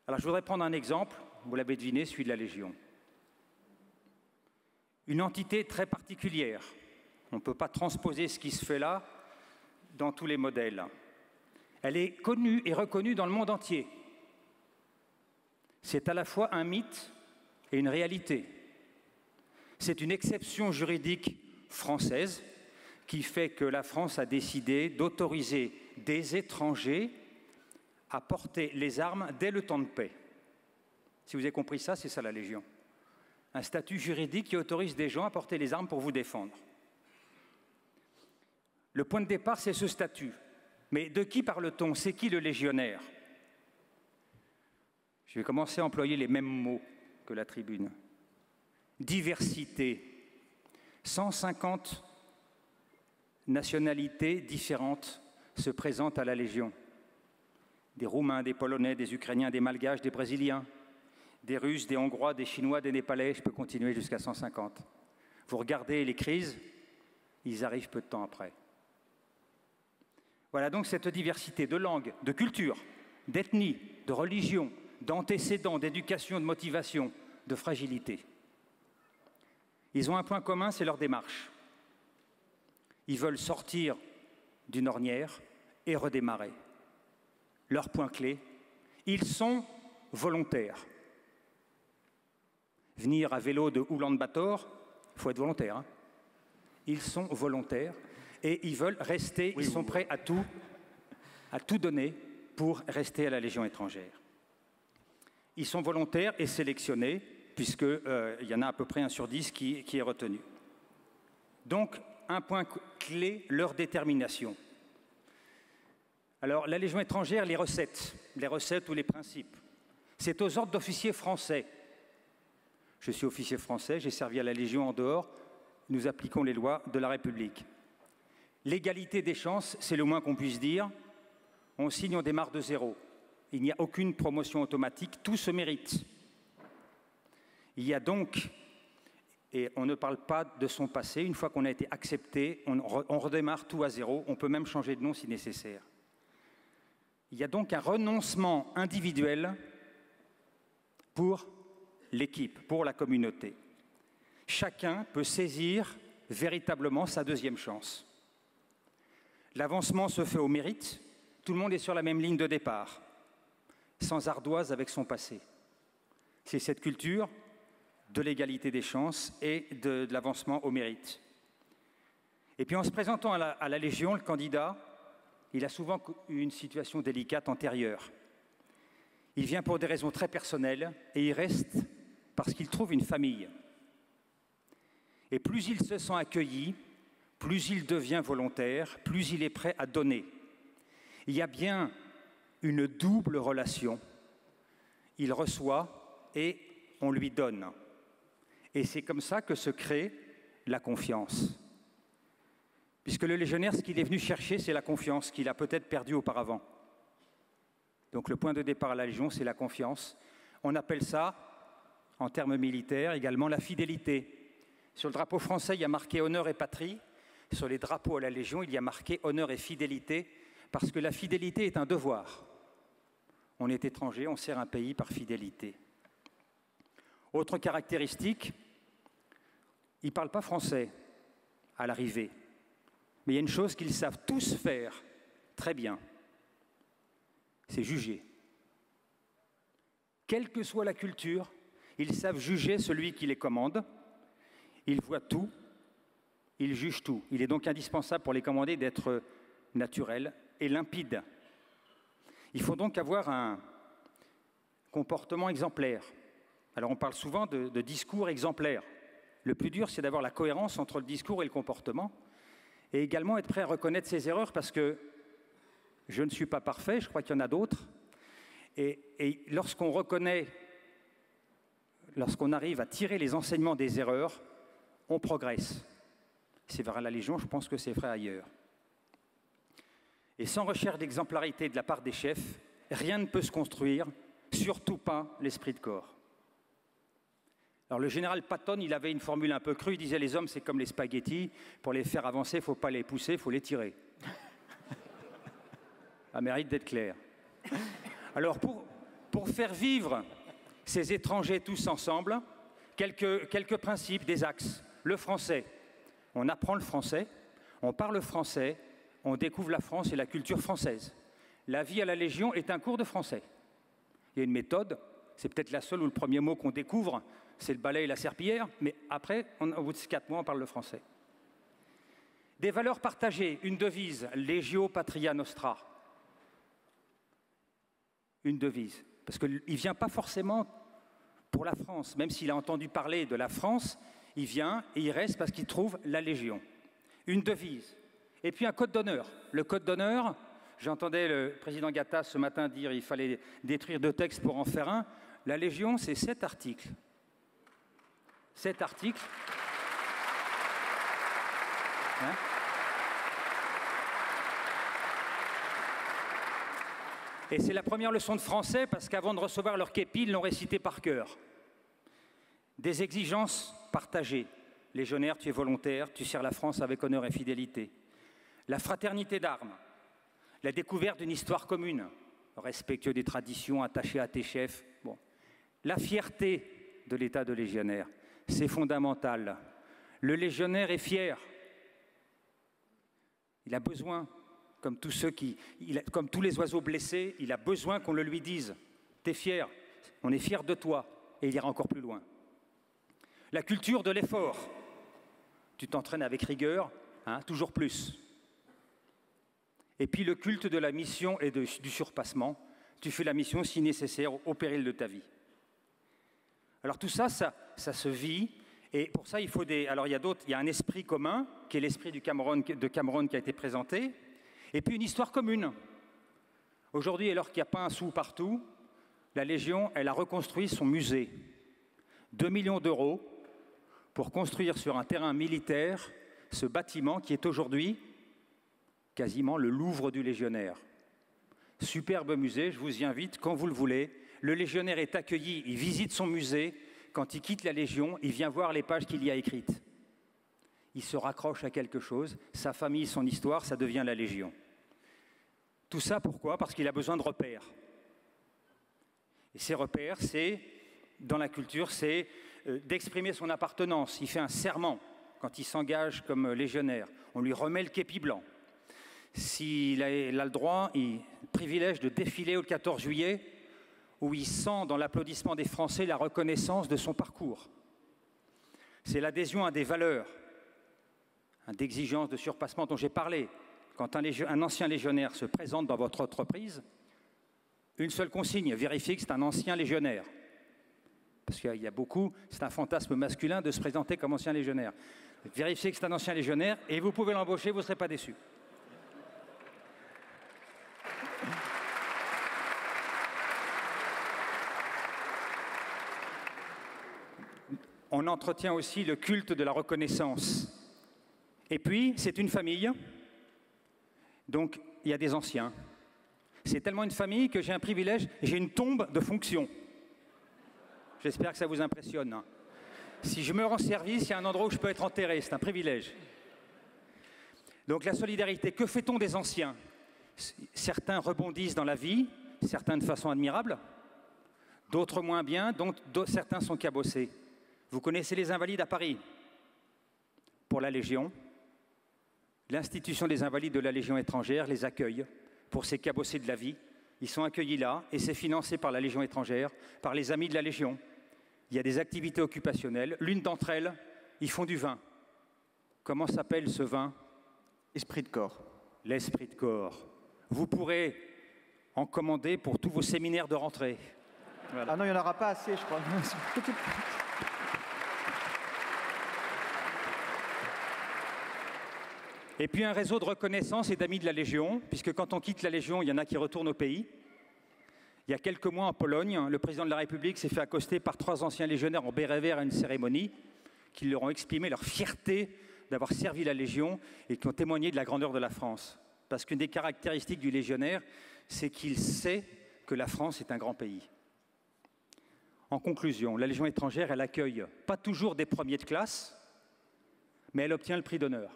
Alors je voudrais prendre un exemple, vous l'avez deviné, celui de la Légion. Une entité très particulière. On ne peut pas transposer ce qui se fait là dans tous les modèles. Elle est connue et reconnue dans le monde entier. C'est à la fois un mythe et une réalité. C'est une exception juridique française qui fait que la France a décidé d'autoriser des étrangers à porter les armes dès le temps de paix. Si vous avez compris ça, c'est ça la Légion. Un statut juridique qui autorise des gens à porter les armes pour vous défendre. Le point de départ, c'est ce statut. Mais de qui parle-t-on? C'est qui le légionnaire? Je vais commencer à employer les mêmes mots que la tribune. Diversité. 150 nationalités différentes se présentent à la Légion. Des Roumains, des Polonais, des Ukrainiens, des Malgaches, des Brésiliens, des Russes, des Hongrois, des Chinois, des Népalais, je peux continuer jusqu'à 150. Vous regardez les crises, ils arrivent peu de temps après. Voilà donc cette diversité de langues, de cultures, d'ethnies, de religions, d'antécédents, d'éducation, de motivation, de fragilité. Ils ont un point commun, c'est leur démarche. Ils veulent sortir d'une ornière et redémarrer. Leur point clé, ils sont volontaires. Venir à vélo de Oulan-Bator, il faut être volontaire. Hein. Ils sont volontaires et ils veulent rester, ils sont prêts à tout donner pour rester à la Légion étrangère. Ils sont volontaires et sélectionnés, puisqu'il y en a à peu près 1 sur 10 qui est retenu. Donc, un point clé, leur détermination. Alors, la Légion étrangère, les recettes ou les principes, c'est aux ordres d'officiers français. Je suis officier français, j'ai servi à la Légion en dehors, nous appliquons les lois de la République. L'égalité des chances, c'est le moins qu'on puisse dire. On signe, on démarre de zéro. Il n'y a aucune promotion automatique, tout se mérite. Il y a donc, et on ne parle pas de son passé, une fois qu'on a été accepté, on redémarre tout à zéro, on peut même changer de nom si nécessaire. Il y a donc un renoncement individuel pour l'équipe, pour la communauté. Chacun peut saisir véritablement sa deuxième chance. L'avancement se fait au mérite, tout le monde est sur la même ligne de départ, sans ardoise avec son passé. C'est cette culture de l'égalité des chances et de l'avancement au mérite. Et puis en se présentant à la Légion, le candidat, il a souvent eu une situation délicate antérieure. Il vient pour des raisons très personnelles et il reste parce qu'il trouve une famille. Et plus il se sent accueilli, plus il devient volontaire, plus il est prêt à donner. Il y a bien une double relation. Il reçoit et on lui donne. Et c'est comme ça que se crée la confiance. Puisque le légionnaire, ce qu'il est venu chercher, c'est la confiance qu'il a peut-être perdue auparavant. Donc le point de départ à la Légion, c'est la confiance. On appelle ça, en termes militaires, également la fidélité. Sur le drapeau français, il y a marqué honneur et patrie. Sur les drapeaux à la Légion, il y a marqué honneur et fidélité, parce que la fidélité est un devoir. On est étranger, on sert un pays par fidélité. Autre caractéristique, ils ne parlent pas français à l'arrivée. Mais il y a une chose qu'ils savent tous faire très bien, c'est juger. Quelle que soit la culture, ils savent juger celui qui les commande. Ils voient tout, ils jugent tout. Il est donc indispensable pour les commander d'être naturels et limpides. Il faut donc avoir un comportement exemplaire. Alors on parle souvent de discours exemplaires. Le plus dur, c'est d'avoir la cohérence entre le discours et le comportement, et également être prêt à reconnaître ses erreurs, parce que je ne suis pas parfait, je crois qu'il y en a d'autres, et lorsqu'on reconnaît, lorsqu'on arrive à tirer les enseignements des erreurs, on progresse. C'est vrai à la Légion, je pense que c'est vrai ailleurs. Et sans recherche d'exemplarité de la part des chefs, rien ne peut se construire, surtout pas l'esprit de corps. Alors le général Patton, il avait une formule un peu crue, il disait les hommes c'est comme les spaghettis, pour les faire avancer, il ne faut pas les pousser, il faut les tirer. Ça mérite d'être clair. Alors pour faire vivre ces étrangers tous ensemble, quelques principes, des axes. Le français, on apprend le français, on parle français, on découvre la France et la culture française. La vie à la Légion est un cours de français. Il y a une méthode, c'est peut-être la seule ou le premier mot qu'on découvre, c'est le balai et la serpillière, mais après, au bout de 4 mois, on parle le français. Des valeurs partagées, une devise, Legio Patria Nostra. Une devise, parce qu'il ne vient pas forcément pour la France, même s'il a entendu parler de la France, il vient et il reste parce qu'il trouve la Légion. Une devise, et puis un code d'honneur. Le code d'honneur, j'entendais le président Gattaz ce matin dire qu'il fallait détruire 2 textes pour en faire un. La Légion, c'est 7 articles. 7 articles. Hein? Et c'est la première leçon de français parce qu'avant de recevoir leur képi, ils l'ont récité par cœur. Des exigences partagées. Légionnaire, tu es volontaire, tu sers la France avec honneur et fidélité. La fraternité d'armes. La découverte d'une histoire commune. Respectueux des traditions, attaché à tes chefs. Bon. La fierté de l'état de légionnaire. C'est fondamental. Le légionnaire est fier. Il a besoin, comme tous les oiseaux blessés, il a besoin qu'on le lui dise. T'es fier, on est fier de toi, et il ira encore plus loin. La culture de l'effort. Tu t'entraînes avec rigueur, hein, toujours plus. Et puis le culte de la mission et du surpassement. Tu fais la mission si nécessaire au péril de ta vie. Alors tout ça, ça se vit. Et pour ça, il faut Alors il y a un esprit commun, qui est l'esprit de Cameron qui a été présenté. Et puis une histoire commune. Aujourd'hui, alors qu'il n'y a pas un sou partout, la Légion, elle a reconstruit son musée. 2 millions d'euros pour construire sur un terrain militaire ce bâtiment qui est aujourd'hui quasiment le Louvre du légionnaire. Superbe musée, je vous y invite quand vous le voulez. Le légionnaire est accueilli, il visite son musée. Quand il quitte la Légion, il vient voir les pages qu'il y a écrites. Il se raccroche à quelque chose, sa famille, son histoire, ça devient la Légion. Tout ça, pourquoi? Parce qu'il a besoin de repères. Et ces repères, dans la culture, c'est d'exprimer son appartenance. Il fait un serment quand il s'engage comme légionnaire. On lui remet le képi blanc. S'il a le droit, il privilège de défiler au 14 juillet, où il sent dans l'applaudissement des Français la reconnaissance de son parcours. C'est l'adhésion à des valeurs, d'exigence, de surpassement dont j'ai parlé. Quand un ancien légionnaire se présente dans votre entreprise, une seule consigne, vérifiez que c'est un ancien légionnaire. Parce qu'il y a beaucoup, c'est un fantasme masculin de se présenter comme ancien légionnaire. Vérifiez que c'est un ancien légionnaire et vous pouvez l'embaucher, vous ne serez pas déçus. On entretient aussi le culte de la reconnaissance. Et puis, c'est une famille, donc il y a des anciens. C'est tellement une famille que j'ai un privilège, j'ai une tombe de fonction. J'espère que ça vous impressionne. Si je meurs en service, il y a un endroit où je peux être enterré, c'est un privilège. Donc la solidarité, que fait-on des anciens? Certains rebondissent dans la vie, certains de façon admirable, d'autres moins bien, certains sont cabossés. Vous connaissez les Invalides à Paris? Pour la Légion, l'institution des Invalides de la Légion étrangère les accueille pour ces cabossés de la vie. Ils sont accueillis là et c'est financé par la Légion étrangère, par les amis de la Légion. Il y a des activités occupationnelles. L'une d'entre elles, ils font du vin. Comment s'appelle ce vin? Esprit de corps. L'esprit de corps. Vous pourrez en commander pour tous vos séminaires de rentrée. Voilà. Ah non, il n'y en aura pas assez, je crois. Et puis un réseau de reconnaissance et d'amis de la Légion, puisque quand on quitte la Légion, il y en a qui retournent au pays. Il y a quelques mois en Pologne, le président de la République s'est fait accoster par 3 anciens légionnaires en béret vert à une cérémonie, qui leur ont exprimé leur fierté d'avoir servi la Légion et qui ont témoigné de la grandeur de la France. Parce qu'une des caractéristiques du légionnaire, c'est qu'il sait que la France est un grand pays. En conclusion, la Légion étrangère, elle accueille pas toujours des premiers de classe, mais elle obtient le prix d'honneur.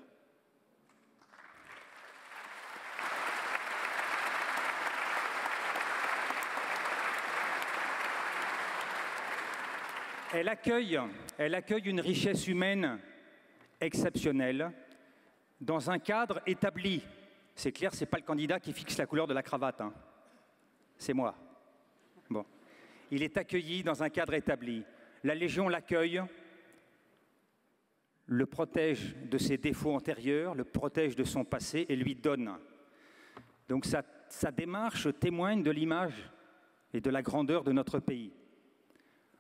Elle accueille une richesse humaine exceptionnelle dans un cadre établi c'est clair, ce n'est pas le candidat qui fixe la couleur de la cravate, hein. C'est moi. Bon. Il est accueilli dans un cadre établi. La Légion l'accueille, le protège de ses défauts antérieurs, le protège de son passé et lui donne. Donc sa démarche témoigne de l'image et de la grandeur de notre pays.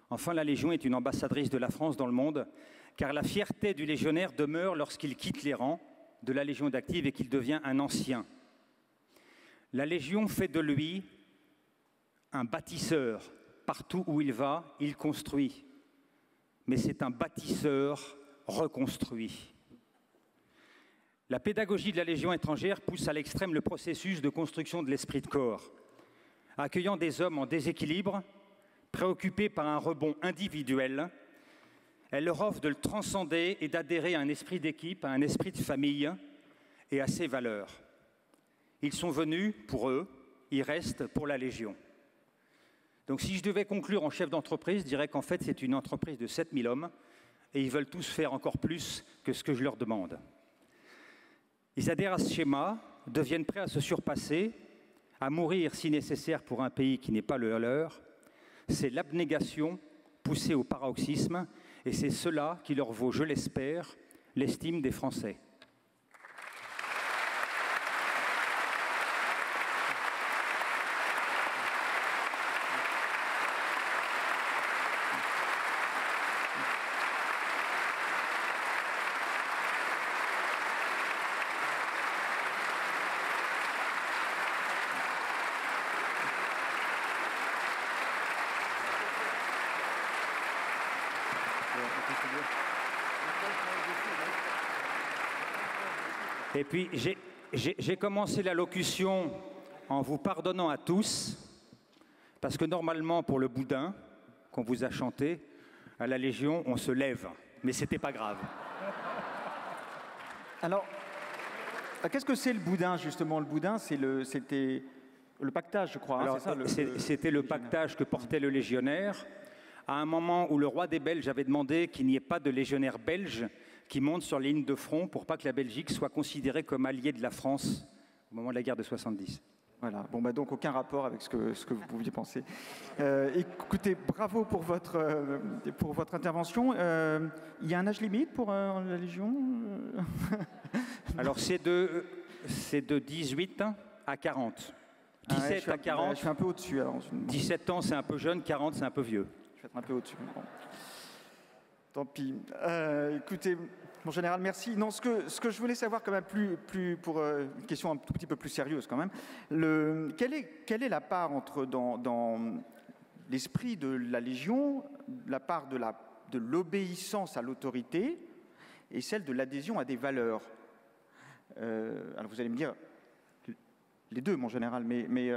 Enfin, la Légion est une ambassadrice de la France dans le monde, car la fierté du légionnaire demeure lorsqu'il quitte les rangs de la Légion d'active et qu'il devient un ancien. La Légion fait de lui un bâtisseur. Partout où il va, il construit. Mais c'est un bâtisseur reconstruit. La pédagogie de la Légion étrangère pousse à l'extrême le processus de construction de l'esprit de corps, accueillant des hommes en déséquilibre, préoccupés par un rebond individuel. Elle leur offre de le transcender et d'adhérer à un esprit d'équipe, à un esprit de famille et à ses valeurs. Ils sont venus pour eux, ils restent pour la Légion. Donc si je devais conclure en chef d'entreprise, je dirais qu'en fait c'est une entreprise de 7000 hommes et ils veulent tous faire encore plus que ce que je leur demande. Ils adhèrent à ce schéma, deviennent prêts à se surpasser, à mourir si nécessaire pour un pays qui n'est pas le leur. C'est l'abnégation poussée au paroxysme et c'est cela qui leur vaut, je l'espère, l'estime des Français. Et puis, j'ai commencé la locution en vous pardonnant à tous, parce que normalement, pour le boudin qu'on vous a chanté, à la Légion, on se lève. Mais c'était pas grave. Alors, qu'est-ce que c'est le boudin, justement? Le boudin, c'était le pactage, je crois. Alors, c'était le pactage que portait le légionnaire, à un moment où le roi des Belges avait demandé qu'il n'y ait pas de légionnaires belges qui montent sur les lignes de front pour pas que la Belgique soit considérée comme alliée de la France au moment de la guerre de 70. Voilà, bon, bah donc aucun rapport avec ce que vous pouviez penser. Écoutez, bravo pour votre intervention. Il y a un âge limite pour la Légion? Alors c'est de 18 à 40. 17 à 40. Je suis un peu au-dessus. 17 ans, c'est un peu jeune, 40, c'est un peu vieux. Je vais être un peu au-dessus. Bon. Tant pis. Écoutez, mon général, merci. Non, ce que je voulais savoir quand même plus pour une question un tout petit peu plus sérieuse quand même, quelle est la part dans l'esprit de la Légion, la part de l'obéissance à l'autorité et celle de l'adhésion à des valeurs? Alors vous allez me dire les deux, mon général, mais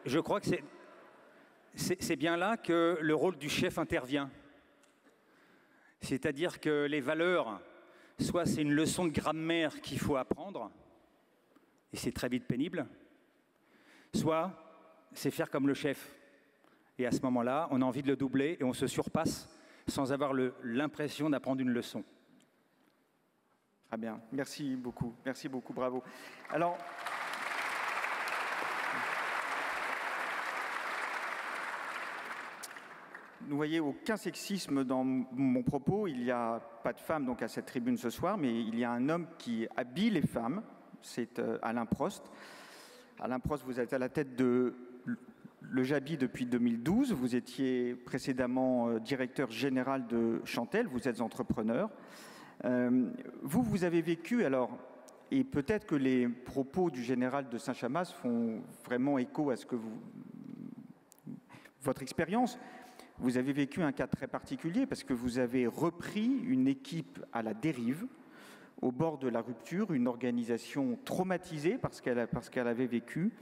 je crois que c'est bien là que le rôle du chef intervient. C'est-à-dire que les valeurs, soit c'est une leçon de grammaire qu'il faut apprendre, et c'est très vite pénible, soit c'est faire comme le chef. Et à ce moment-là, on a envie de le doubler et on se surpasse sans avoir l'impression d'apprendre une leçon. Très bien, merci beaucoup, bravo. Alors, vous voyez aucun sexisme dans mon propos. Il n'y a pas de femme donc à cette tribune ce soir, mais il y a un homme qui habille les femmes, c'est Alain Prost. Alain Prost, vous êtes à la tête de le Jabi depuis 2012. Vous étiez précédemment directeur général de Chantel, vous êtes entrepreneur. Vous avez vécu, alors, et peut-être que les propos du général de Saint-Chamas font vraiment écho à ce que votre expérience. Vous avez vécu un cas très particulier parce que vous avez repris une équipe à la dérive, au bord de la rupture, une organisation traumatisée parce qu'elle avait vécu.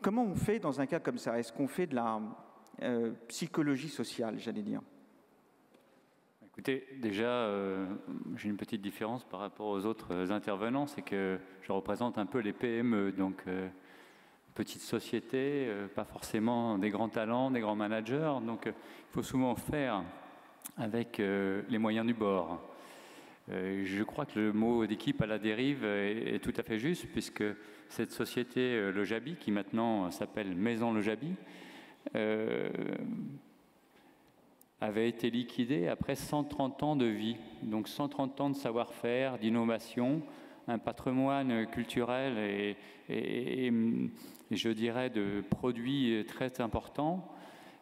Comment on fait dans un cas comme ça? Est-ce qu'on fait de la psychologie sociale, j'allais dire? Écoutez, déjà, j'ai une petite différence par rapport aux autres intervenants, c'est que je représente un peu les PME, donc petites sociétés, pas forcément des grands talents, des grands managers, donc il faut souvent faire avec les moyens du bord. Je crois que le mot d'équipe à la dérive est tout à fait juste, puisque cette société, le Jabi, qui maintenant s'appelle Maison Le Jabi, avait été liquidée après 130 ans de vie, donc 130 ans de savoir-faire, d'innovation, un patrimoine culturel et je dirais de produits très importants.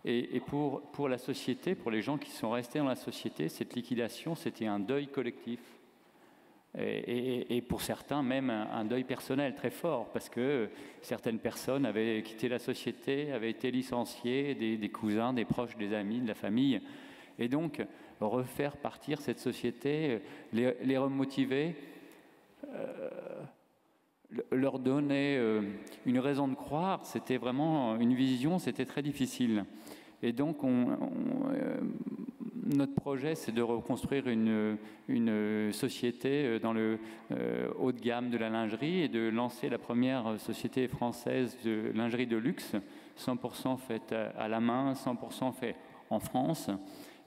Et pour la société, pour les gens qui sont restés dans la société, cette liquidation, c'était un deuil collectif. Et pour certains, même un deuil personnel très fort, parce que certaines personnes avaient quitté la société, avaient été licenciées, des cousins, des proches, des amis, de la famille. Et donc, refaire partir cette société, les remotiver, leur donner une raison de croire, c'était vraiment une vision, c'était très difficile. Et donc, notre projet, c'est de reconstruire une société dans le haut de gamme de la lingerie et de lancer la première société française de lingerie de luxe, 100% faite à la main, 100% fait en France.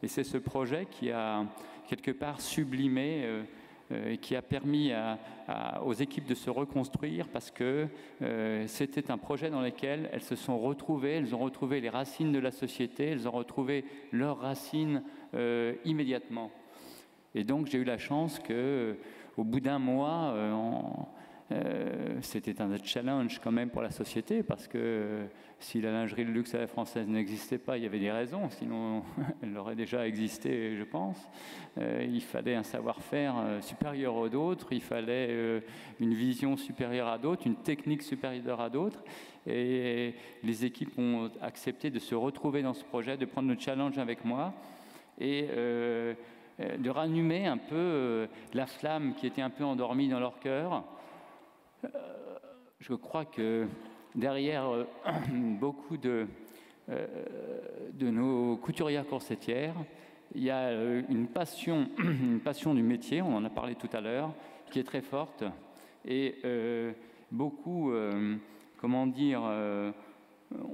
Et c'est ce projet qui a quelque part sublimé et qui a permis aux équipes de se reconstruire, parce que c'était un projet dans lequel elles se sont retrouvées, elles ont retrouvé les racines de la société, elles ont retrouvé leurs racines immédiatement. Et donc j'ai eu la chance qu'au bout d'un mois, c'était un challenge quand même pour la société, parce que si la lingerie de luxe à la française n'existait pas, il y avait des raisons, sinon elle aurait déjà existé, je pense. Il fallait un savoir-faire supérieur aux d'autres, il fallait une vision supérieure à d'autres, une technique supérieure à d'autres. Et les équipes ont accepté de se retrouver dans ce projet, de prendre le challenge avec moi et de rallumer un peu la flamme qui était un peu endormie dans leur cœur. Je crois que derrière beaucoup de nos couturières corsetières, il y a une passion du métier, on en a parlé tout à l'heure, qui est très forte. Et beaucoup,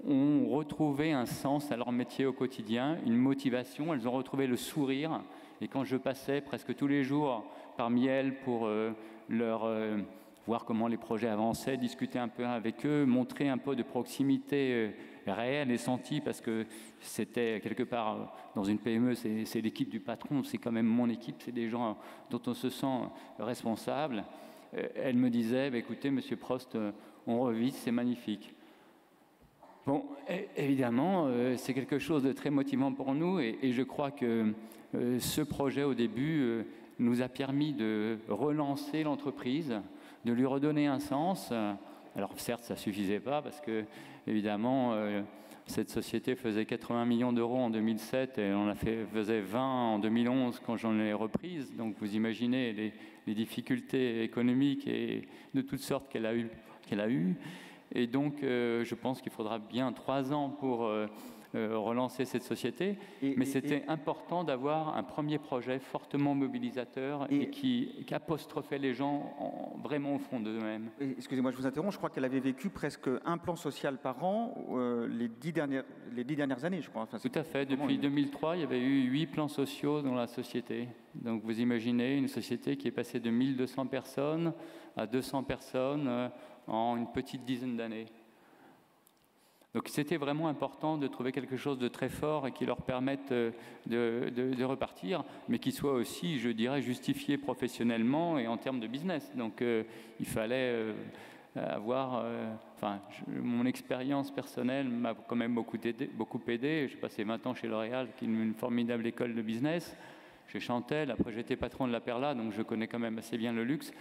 ont retrouvé un sens à leur métier au quotidien, une motivation, elles ont retrouvé le sourire. Et quand je passais presque tous les jours parmi elles pour voir comment les projets avançaient, discuter un peu avec eux, montrer un peu de proximité réelle et sentie, parce que c'était quelque part, dans une PME, c'est l'équipe du patron, c'est quand même mon équipe, c'est des gens dont on se sent responsable. Elle me disait, écoutez, Monsieur Prost, on revit, c'est magnifique. Bon, évidemment, c'est quelque chose de très motivant pour nous, et je crois que ce projet, au début, nous a permis de relancer l'entreprise, de lui redonner un sens. Alors certes, ça ne suffisait pas, parce que, évidemment, cette société faisait 80 millions d'euros en 2007 et on faisait 20 en 2011 quand j'en ai reprise. Donc vous imaginez les difficultés économiques et de toutes sortes qu'elle a eues. Et donc je pense qu'il faudra bien 3 ans pour relancer cette société. Mais c'était important d'avoir un premier projet fortement mobilisateur et qui apostrophait les gens vraiment au fond d'eux-mêmes. Excusez-moi, je vous interromps. Je crois qu'elle avait vécu presque un plan social par an les 10 dernières années, je crois. Enfin, tout à fait. Depuis 2003, il y avait eu 8 plans sociaux dans la société. Donc vous imaginez une société qui est passée de 1200 personnes à 200 personnes en une petite dizaine d'années. Donc c'était vraiment important de trouver quelque chose de très fort et qui leur permette de repartir, mais qui soit aussi, je dirais, justifié professionnellement et en termes de business. Donc il fallait avoir... mon expérience personnelle m'a quand même beaucoup aidé. J'ai passé 20 ans chez L'Oréal, qui est une formidable école de business. Chez Chantel, après j'étais patron de la Perla, donc je connais quand même assez bien le luxe.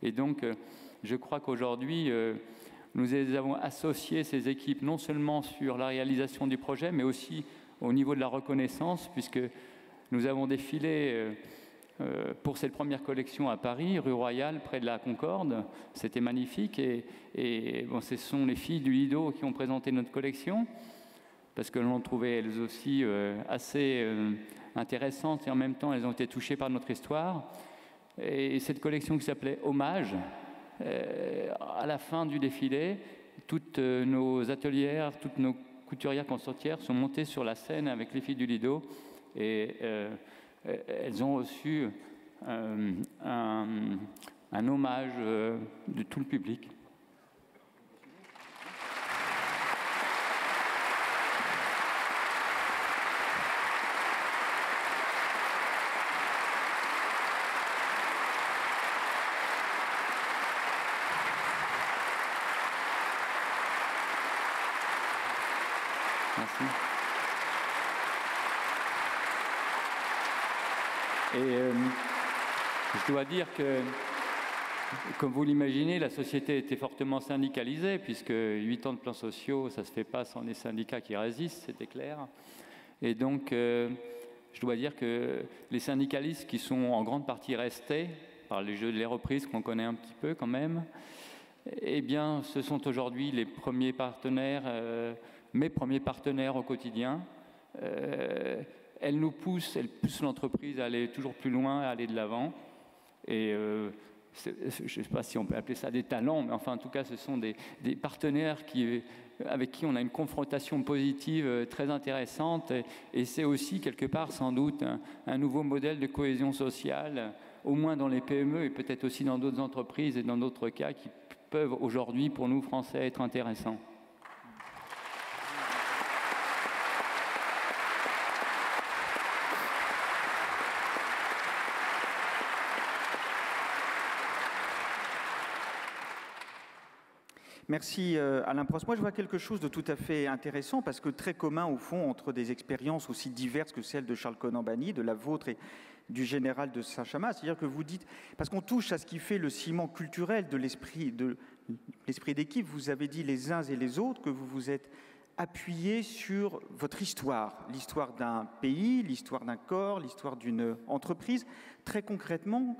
Et donc je crois qu'aujourd'hui... nous avons associé ces équipes non seulement sur la réalisation du projet, mais aussi au niveau de la reconnaissance, puisque nous avons défilé pour cette première collection à Paris, rue Royale, près de la Concorde. C'était magnifique. Et bon, ce sont les filles du Lido qui ont présenté notre collection, parce que l'on trouvait elles aussi assez intéressantes, et en même temps, elles ont été touchées par notre histoire. Et cette collection qui s'appelait Hommage, à la fin du défilé, toutes nos atelières, toutes nos couturières consortières sont montées sur la scène avec les filles du Lido et elles ont reçu un hommage de tout le public. Merci. Et je dois dire que, comme vous l'imaginez, la société était fortement syndicalisée, puisque 8 ans de plans sociaux, ça ne se fait pas sans les syndicats qui résistent, c'était clair. Et donc, je dois dire que les syndicalistes qui sont en grande partie restés, par les reprises qu'on connaît un petit peu quand même, eh bien, ce sont aujourd'hui les premiers partenaires, mes premiers partenaires au quotidien. Elles poussent l'entreprise à aller toujours plus loin, à aller de l'avant. Et je ne sais pas si on peut appeler ça des talents, mais enfin, en tout cas, ce sont des partenaires avec qui on a une confrontation positive très intéressante. Et c'est aussi, quelque part, sans doute, un nouveau modèle de cohésion sociale, au moins dans les PME et peut-être aussi dans d'autres entreprises et dans d'autres cas qui peuvent aujourd'hui, pour nous, Français, être intéressants. Merci Alain Prost. Moi, je vois quelque chose de tout à fait intéressant, parce que très commun, au fond, entre des expériences aussi diverses que celles de Charles Conan-Banny, de la vôtre et du général de Saint-Chamas. C'est-à-dire que vous dites, parce qu'on touche à ce qui fait le ciment culturel de l'esprit d'équipe, vous avez dit les uns et les autres que vous vous êtes appuyés sur votre histoire, l'histoire d'un pays, l'histoire d'un corps, l'histoire d'une entreprise. Très concrètement,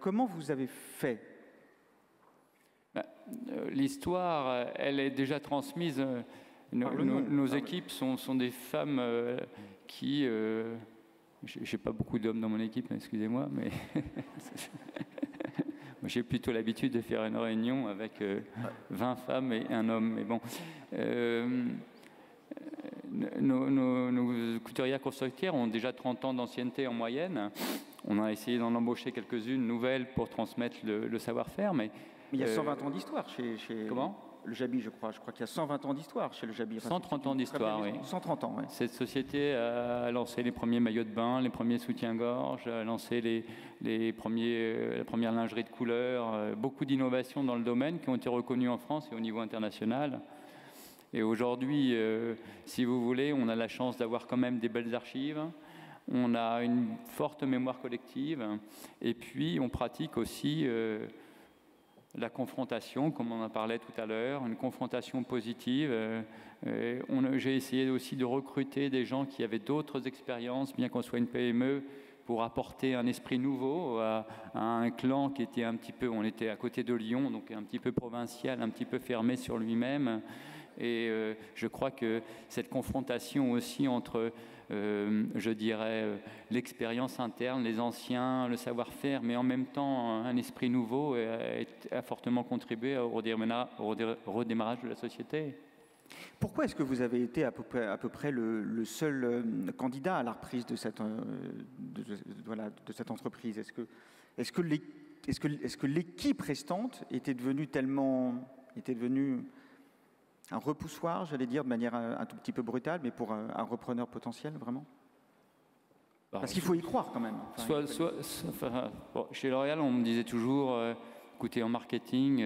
comment vous avez fait ? L'histoire, elle est déjà transmise. Nos équipes sont des femmes qui... j'ai pas beaucoup d'hommes dans mon équipe, excusez-moi, mais j'ai plutôt l'habitude de faire une réunion avec 20 femmes et un homme. Mais bon, nos couturières constructrières ont déjà 30 ans d'ancienneté en moyenne. On a essayé d'en embaucher quelques-unes nouvelles pour transmettre le savoir-faire, mais il y a 120 ans d'histoire chez Comment ? Le Jabi, je crois. Je crois qu'il y a 120 ans d'histoire chez le Jabi. 130 ans d'histoire, oui. 130 ans, oui. Cette société a lancé les premiers maillots de bain, les premiers soutiens-gorge, a lancé la première lingerie de couleur, beaucoup d'innovations dans le domaine qui ont été reconnues en France et au niveau international. Et aujourd'hui, si vous voulez, on a la chance d'avoir quand même des belles archives. On a une forte mémoire collective. Et puis, on pratique aussi... la confrontation, comme on en parlait tout à l'heure, une confrontation positive. J'ai essayé aussi de recruter des gens qui avaient d'autres expériences, bien qu'on soit une PME, pour apporter un esprit nouveau à un clan qui était un petit peu, on était à côté de Lyon, donc un petit peu provincial, un petit peu fermé sur lui-même. Et je crois que cette confrontation aussi entre, je dirais, l'expérience interne, les anciens, le savoir-faire, mais en même temps un esprit nouveau a fortement contribué au redémarrage de la société. Pourquoi est-ce que vous avez été à peu près le seul candidat à la reprise de cette entreprise ? Est-ce que l'équipe restante était devenue un repoussoir, j'allais dire, de manière un tout petit peu brutale, mais pour un repreneur potentiel, vraiment ? Parce qu'il faut y croire quand même. Chez L'Oréal, on me disait toujours, écoutez, en marketing,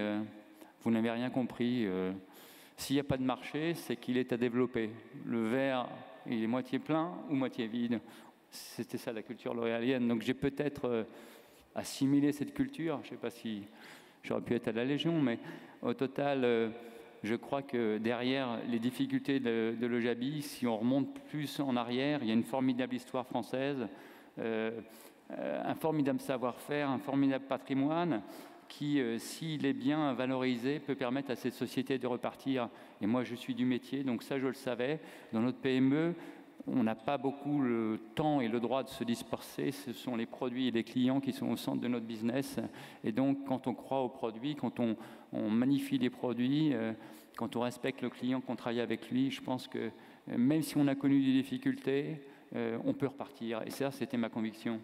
vous n'avez rien compris. S'il n'y a pas de marché, c'est qu'il est à développer. Le verre, il est moitié plein ou moitié vide. C'était ça la culture l'oréalienne. Donc j'ai peut-être assimilé cette culture. Je ne sais pas si j'aurais pu être à la Légion, mais au total... je crois que derrière les difficultés de Le Jabi, si on remonte plus en arrière, il y a une formidable histoire française, un formidable savoir-faire, un formidable patrimoine qui, s'il est bien valorisé, peut permettre à cette société de repartir. Et moi, je suis du métier, donc ça, je le savais. Dans notre PME, on n'a pas beaucoup le temps et le droit de se disperser. Ce sont les produits et les clients qui sont au centre de notre business. Et donc, quand on croit aux produits, quand on magnifie les produits, quand on respecte le client, qu'on travaille avec lui, je pense que même si on a connu des difficultés, on peut repartir. Et ça, c'était ma conviction.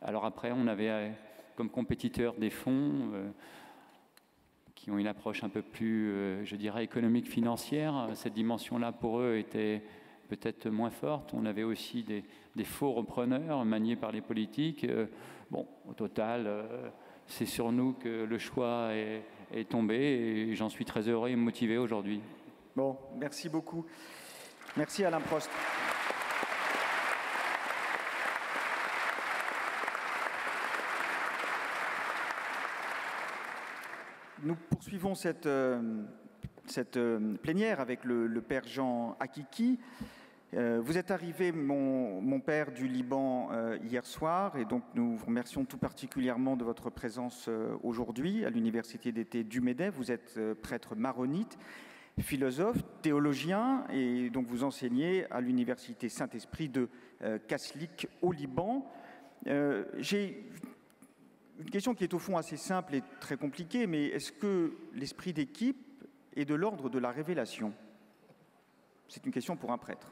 Alors après, on avait comme compétiteurs des fonds qui ont une approche un peu plus, je dirais, économique, financière. Cette dimension-là, pour eux, était peut-être moins forte. On avait aussi des faux repreneurs maniés par les politiques. Bon, au total, c'est sur nous que le choix est tombé et j'en suis très heureux et motivé aujourd'hui. Bon, merci beaucoup. Merci Alain Prost. Nous poursuivons cette plénière avec le père Jean Akiki. Vous êtes arrivé, mon père, du Liban hier soir, et donc nous vous remercions tout particulièrement de votre présence aujourd'hui à l'Université d'été du Medef. Vous êtes prêtre maronite, philosophe, théologien, et donc vous enseignez à l'Université Saint-Esprit de Kaslik au Liban. J'ai une question qui est au fond assez simple et très compliquée, mais est-ce que l'esprit d'équipe est de l'ordre de la révélation? C'est une question pour un prêtre.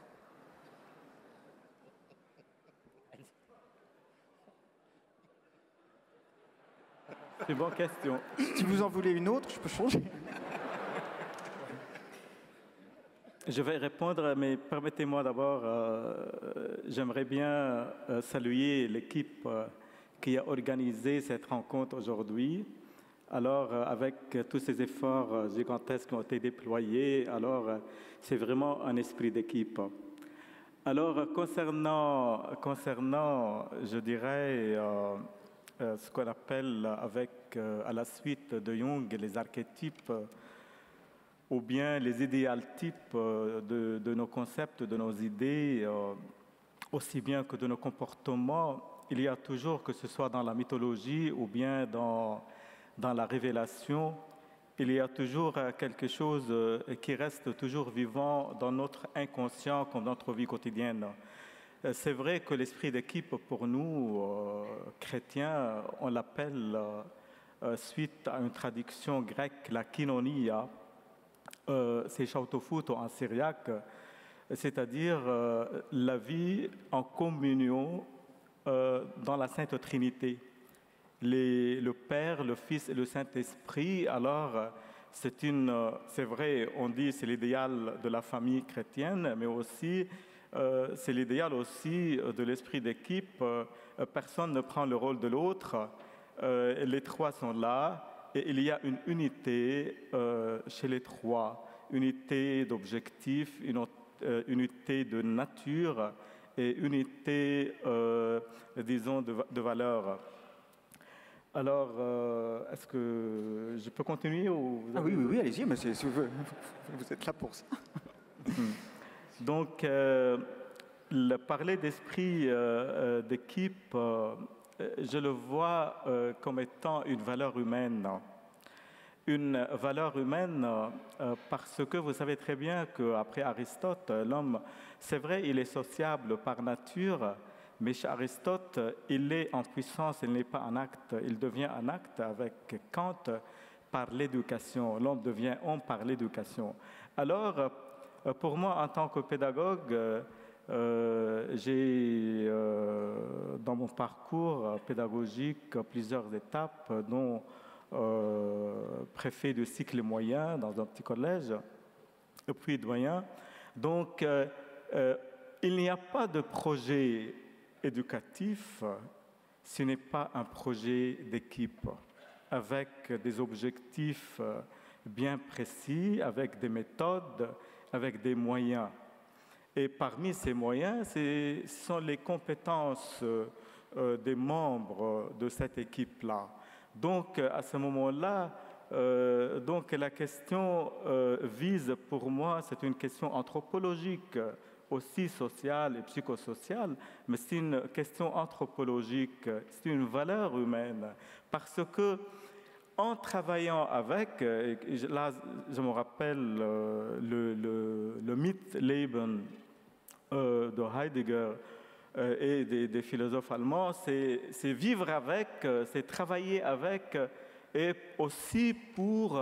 C'est une bonne question. Si vous en voulez une autre, je peux changer. Je vais répondre, mais permettez-moi d'abord, j'aimerais bien saluer l'équipe qui a organisé cette rencontre aujourd'hui. Alors, avec tous ces efforts gigantesques qui ont été déployés, alors c'est vraiment un esprit d'équipe. Alors, concernant, je dirais, ce qu'on appelle à la suite de Jung, les archétypes, ou bien les idéaltypes de nos concepts, de nos idées, aussi bien que de nos comportements, il y a toujours, que ce soit dans la mythologie ou bien dans la révélation, il y a toujours quelque chose qui reste toujours vivant dans notre inconscient comme dans notre vie quotidienne. C'est vrai que l'esprit d'équipe, pour nous, chrétiens, on l'appelle, suite à une traduction grecque, la kinonia, c'est Chautaufout en syriaque, c'est-à-dire la vie en communion dans la Sainte Trinité. Le Père, le Fils et le Saint-Esprit, alors c'est vrai, on dit c'est l'idéal de la famille chrétienne, mais aussi c'est l'idéal aussi de l'esprit d'équipe. Personne ne prend le rôle de l'autre, les trois sont là et il y a une unité chez les trois, unité d'objectifs, unité de nature et unité, disons, de valeurs. Alors, est-ce que je peux continuer ou... Ah oui, allez-y, mais vous êtes là pour ça. Donc, parler d'esprit d'équipe, je le vois comme étant une valeur humaine. Une valeur humaine parce que vous savez très bien qu'après Aristote, l'homme, c'est vrai, il est sociable par nature, mais chez Aristote, il est en puissance, il n'est pas en acte. Il devient un acte avec Kant par l'éducation. L'homme devient homme par l'éducation. Alors, pour moi, en tant que pédagogue, j'ai dans mon parcours pédagogique plusieurs étapes, dont préfet de cycle moyen dans un petit collège, puis doyen. Donc, il n'y a pas de projet éducatif, ce n'est pas un projet d'équipe, avec des objectifs bien précis, avec des méthodes, avec des moyens. Et parmi ces moyens, ce sont les compétences des membres de cette équipe-là. Donc, à ce moment-là, donc la question vise, pour moi, c'est une question anthropologique, aussi sociale et psychosociale, mais c'est une question anthropologique, c'est une valeur humaine, parce que en travaillant avec, là je me rappelle le mythe Leben de Heidegger et des philosophes allemands, c'est vivre avec, c'est travailler avec, et aussi pour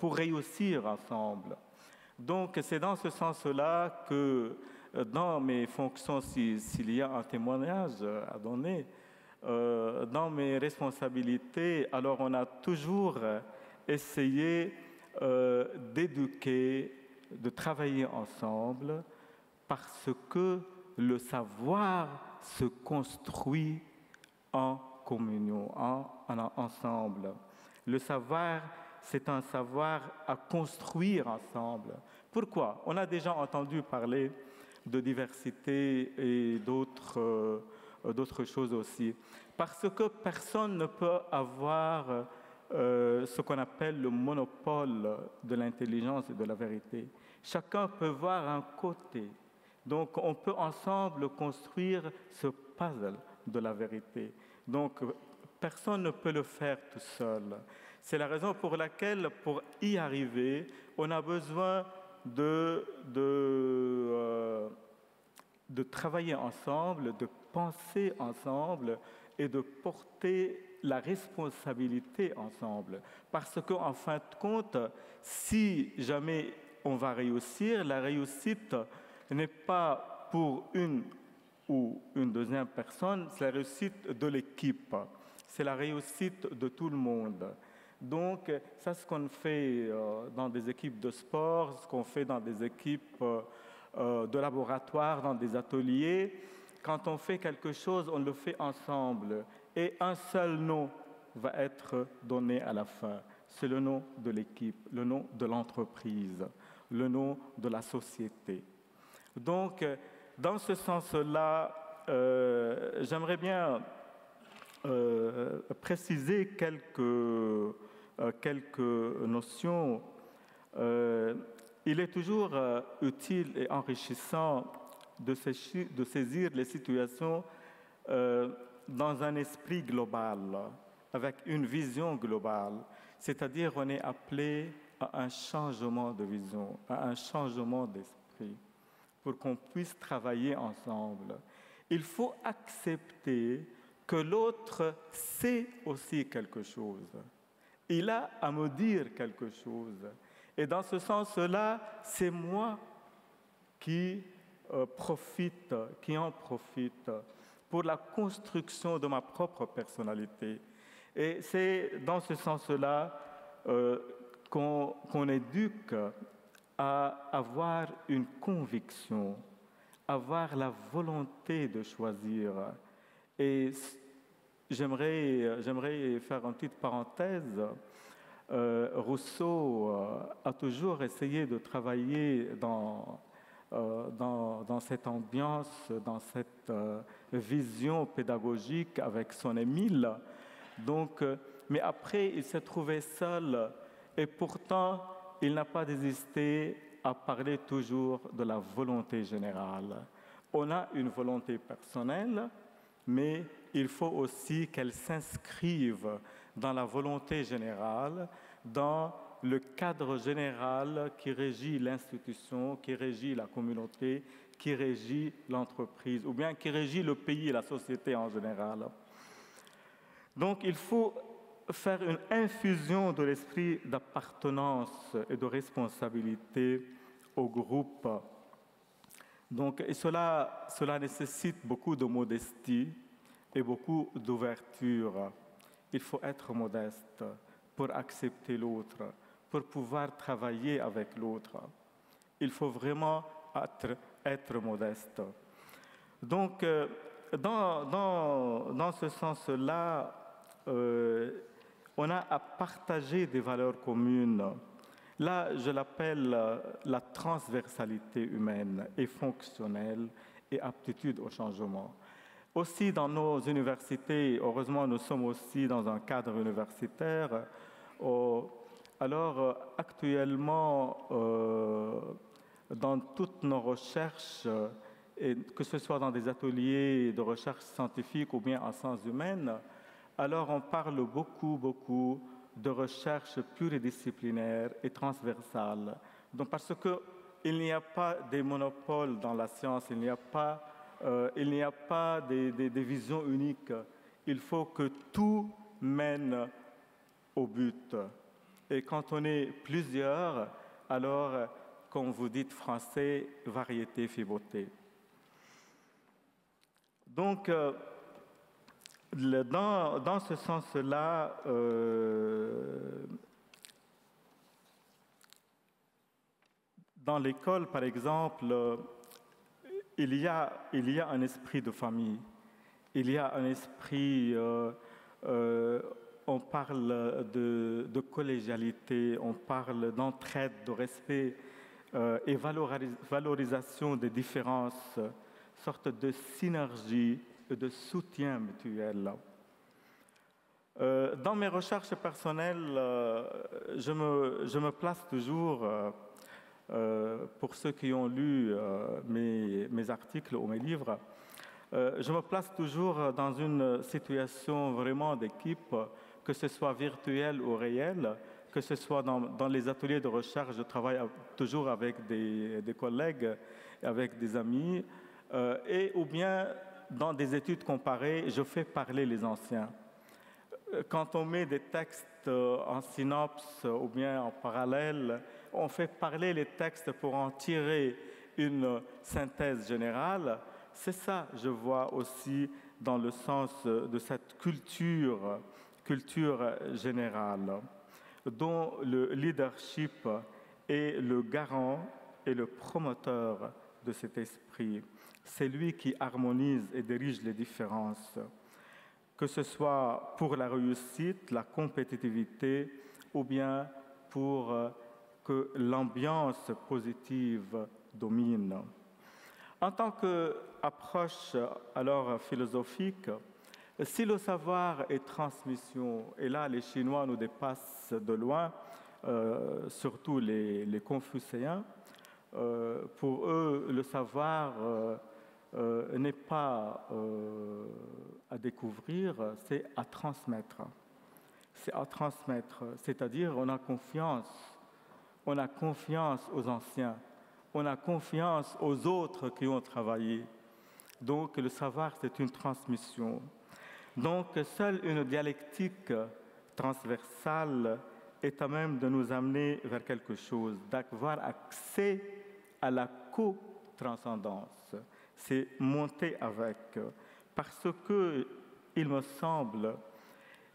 réussir ensemble. Donc c'est dans ce sens-là que dans mes fonctions, s'il y a un témoignage à donner, dans mes responsabilités, alors on a toujours essayé d'éduquer, de travailler ensemble, parce que le savoir se construit en communion, ensemble. Le savoir, c'est un savoir à construire ensemble. Pourquoi? On a déjà entendu parler de diversité et d'autres choses aussi. Parce que personne ne peut avoir ce qu'on appelle le monopole de l'intelligence et de la vérité. Chacun peut voir un côté. Donc, on peut ensemble construire ce puzzle de la vérité. Donc, personne ne peut le faire tout seul. C'est la raison pour laquelle, pour y arriver, on a besoin de travailler ensemble, de penser ensemble et de porter la responsabilité ensemble. Parce qu'en fin de compte, si jamais on va réussir, la réussite n'est pas pour une ou une deuxième personne, c'est la réussite de l'équipe, c'est la réussite de tout le monde. Donc, ça, c'est ce qu'on fait dans des équipes de sport, ce qu'on fait dans des équipes de laboratoire, dans des ateliers. Quand on fait quelque chose, on le fait ensemble. Et un seul nom va être donné à la fin. C'est le nom de l'équipe, le nom de l'entreprise, le nom de la société. Donc, dans ce sens-là, j'aimerais bien préciser quelques notions. Il est toujours utile et enrichissant de saisir les situations dans un esprit global, avec une vision globale. C'est-à-dire on est appelé à un changement de vision, à un changement d'esprit, pour qu'on puisse travailler ensemble. Il faut accepter que l'autre sait aussi quelque chose. Il a à me dire quelque chose. Et dans ce sens-là, c'est moi qui en profite pour la construction de ma propre personnalité. Et c'est dans ce sens-là qu'on éduque à avoir une conviction, avoir la volonté de choisir. Et j'aimerais faire une petite parenthèse. Rousseau a toujours essayé de travailler dans cette ambiance, dans cette vision pédagogique avec son Émile. Donc, mais après, il s'est trouvé seul et pourtant, il n'a pas désisté à parler toujours de la volonté générale. On a une volonté personnelle, mais il faut aussi qu'elle s'inscrive dans la volonté générale, dans le cadre général qui régit l'institution, qui régit la communauté, qui régit l'entreprise, ou bien qui régit le pays et la société en général. Donc, il faut faire une infusion de l'esprit d'appartenance et de responsabilité au groupe. Donc, et cela nécessite beaucoup de modestie et beaucoup d'ouverture. Il faut être modeste pour accepter l'autre, pour pouvoir travailler avec l'autre. Il faut vraiment être modeste. Donc, dans ce sens-là, on a à partager des valeurs communes. Là, je l'appelle la transversalité humaine et fonctionnelle et aptitude au changement. Aussi, dans nos universités, heureusement, nous sommes aussi dans un cadre universitaire. Alors, actuellement, dans toutes nos recherches, et que ce soit dans des ateliers de recherche scientifique ou bien en sciences humaines, alors on parle beaucoup de recherche pluridisciplinaire et transversale. Donc, parce qu'il n'y a pas des monopoles dans la science, il n'y a pas des visions uniques. Il faut que tout mène au but. Et quand on est plusieurs, alors, comme vous dites français, variété fait beauté. Donc, dans ce sens-là, dans l'école, par exemple, il y a un esprit de famille, il y a un esprit, on parle de collégialité, on parle d'entraide, de respect et valorisation des différences, sorte de synergie et de soutien mutuel. Dans mes recherches personnelles, je me place toujours, pour ceux qui ont lu mes articles ou mes livres, je me place toujours dans une situation vraiment d'équipe, que ce soit virtuel ou réel, que ce soit dans les ateliers de recherche, je travaille toujours avec des collègues, avec des amis, et ou bien dans des études comparées, je fais parler les anciens. Quand on met des textes en synopse ou bien en parallèle, on fait parler les textes pour en tirer une synthèse générale. C'est ça, je vois aussi dans le sens de cette culture générale, dont le leadership est le garant et le promoteur de cet esprit. C'est lui qui harmonise et dirige les différences, que ce soit pour la réussite, la compétitivité, ou bien pour que l'ambiance positive domine. En tant qu'approche alors philosophique, si le savoir est transmission, et là les Chinois nous dépassent de loin, surtout les Confucéens, pour eux le savoir n'est pas à découvrir, c'est à transmettre. C'est à transmettre, c'est-à-dire on a confiance aux anciens, on a confiance aux autres qui ont travaillé. Donc le savoir, c'est une transmission. Donc seule une dialectique transversale est à même de nous amener vers quelque chose, d'avoir accès à la co-transcendance. C'est monter avec, parce que, il me semble,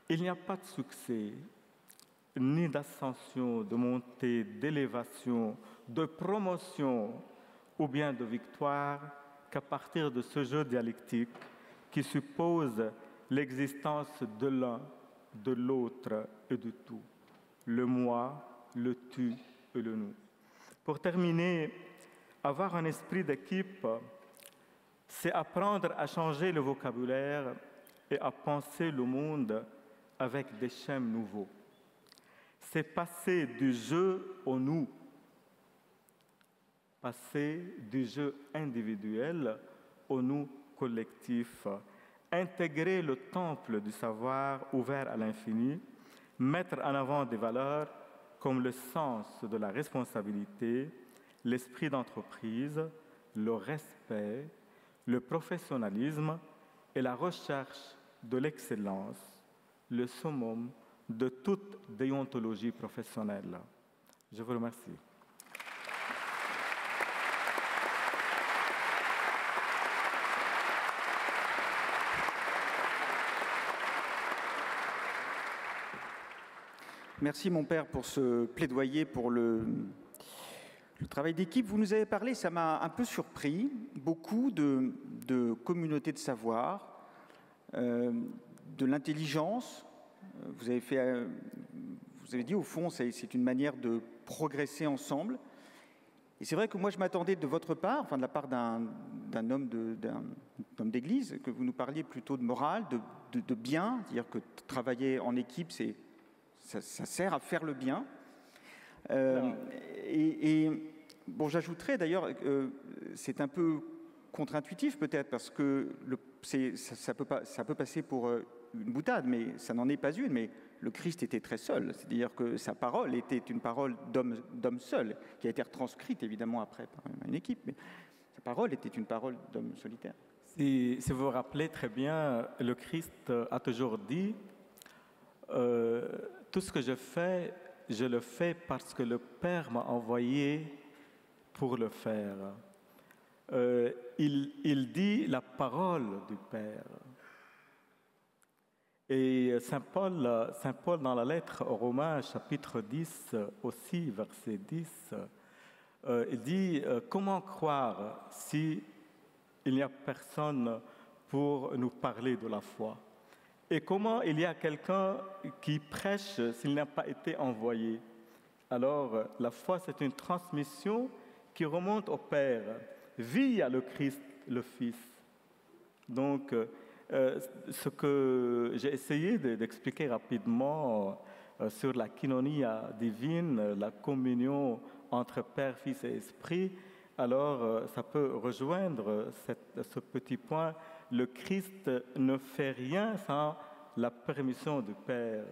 il n'y a pas de succès, ni d'ascension, de montée, d'élévation, de promotion ou bien de victoire qu'à partir de ce jeu dialectique qui suppose l'existence de l'un, de l'autre et de tout, le moi, le tu et le nous. Pour terminer, avoir un esprit d'équipe, c'est apprendre à changer le vocabulaire et à penser le monde avec des schèmes nouveaux. C'est passer du jeu au nous, passer du jeu individuel au nous collectif, intégrer le temple du savoir ouvert à l'infini, mettre en avant des valeurs comme le sens de la responsabilité, l'esprit d'entreprise, le respect, le professionnalisme et la recherche de l'excellence, le summum de toute déontologie professionnelle. Je vous remercie. Merci mon père pour ce plaidoyer pour le travail d'équipe. Vous nous avez parlé, ça m'a un peu surpris, beaucoup de communautés de savoir, de l'intelligence. Vous avez dit au fond, c'est une manière de progresser ensemble. Et c'est vrai que moi je m'attendais de votre part, enfin de la part d'un homme d'église, que vous nous parliez plutôt de morale, de bien, c'est-à-dire que travailler en équipe, ça sert à faire le bien. Bon, j'ajouterais d'ailleurs, c'est un peu contre-intuitif peut-être, parce que ça peut passer pour une boutade, mais ça n'en est pas une. Mais le Christ était très seul, c'est-à-dire que sa parole était une parole d'homme seul, qui a été retranscrite évidemment après par une équipe, mais sa parole était une parole d'homme solitaire. Si vous vous rappelez très bien, le Christ a toujours dit tout ce que je fais, je le fais parce que le Père m'a envoyé pour le faire. il dit la parole du Père. Et Saint Paul, dans la lettre aux Romains, chapitre 10, aussi, verset 10, il dit « Comment croire si il n'y a personne pour nous parler de la foi? Et comment il y a quelqu'un qui prêche s'il n'a pas été envoyé? » Alors, la foi, c'est une transmission qui remonte au Père via le Christ, le Fils. Donc, ce que j'ai essayé d'expliquer rapidement sur la koinonia divine, la communion entre Père, Fils et Esprit, alors ça peut rejoindre ce petit point. Le Christ ne fait rien sans la permission du Père,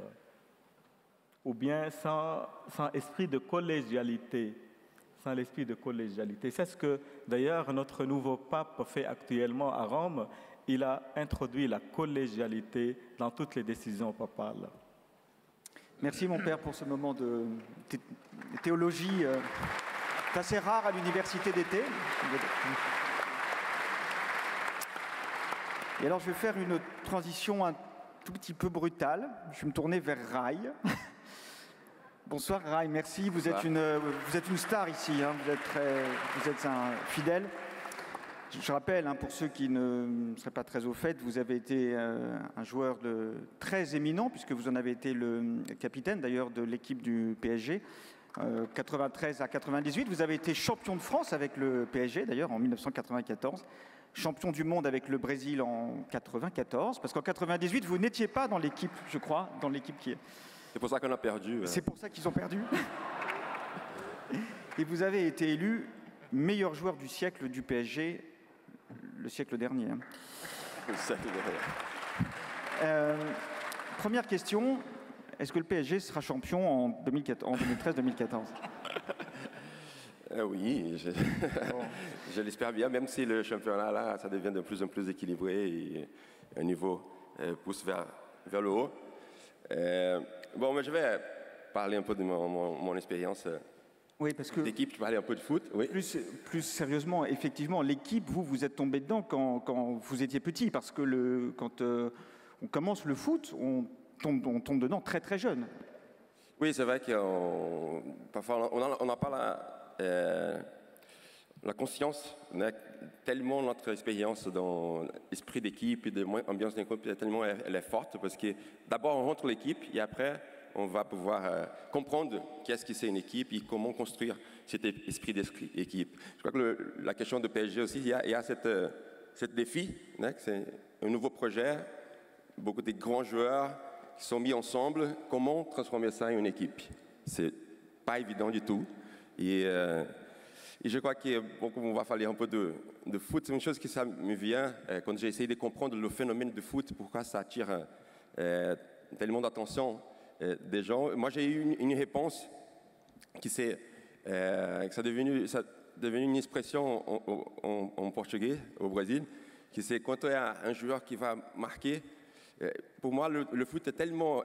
ou bien sans esprit de collégialité. Sans l'esprit de collégialité. C'est ce que, d'ailleurs, notre nouveau pape fait actuellement à Rome. Il a introduit la collégialité dans toutes les décisions papales. Merci, mon père, pour ce moment de théologie. C'est assez rare à l'université d'été. Et alors, je vais faire une transition un tout petit peu brutale. Je vais me tourner vers Rai. Bonsoir Rai, merci. Vous êtes une star ici, hein. Vous êtes un fidèle. Je rappelle, hein, pour ceux qui ne seraient pas très au fait, vous avez été un joueur très éminent, puisque vous en avez été le capitaine d'ailleurs de l'équipe du PSG, 93 à 98. Vous avez été champion de France avec le PSG d'ailleurs en 1994, champion du monde avec le Brésil en 94, parce qu'en 98, vous n'étiez pas dans l'équipe, je crois, dans l'équipe qui est... C'est pour ça qu'on a perdu. C'est pour ça qu'ils ont perdu. Et vous avez été élu meilleur joueur du siècle du PSG, le siècle dernier. Le siècle dernier. Première question, est-ce que le PSG sera champion en 2013-2014 ? Oui, je l'espère bien, même si le championnat, là, ça devient de plus en plus équilibré et un niveau pousse vers le haut. Bon, mais je vais parler un peu de mon expérience oui, parce que d'équipe, je vais parler un peu de foot. Oui. Plus sérieusement, effectivement, l'équipe, vous êtes tombé dedans quand vous étiez petit, parce que quand on commence le foot, on tombe dedans très très jeune. Oui, c'est vrai qu'on parfois on n'a pas la conscience, tellement notre expérience dans l'esprit d'équipe et de l'ambiance d'équipe, tellement elle est forte, parce que d'abord on rentre l'équipe et après on va pouvoir comprendre qu'est-ce que c'est une équipe et comment construire cet esprit d'équipe. Je crois que la question de PSG aussi, il y a cette défi, c'est un nouveau projet, beaucoup de grands joueurs qui sont mis ensemble, comment transformer ça en une équipe. C'est pas évident du tout. Et je crois qu'on va parler un peu de foot. C'est une chose qui ça me vient quand j'ai essayé de comprendre le phénomène de foot, pourquoi ça attire tellement d'attention des gens. Moi, j'ai eu une réponse que ça est devenu une expression en portugais au Brésil, qui c'est quand il y a un joueur qui va marquer. Pour moi, le foot est tellement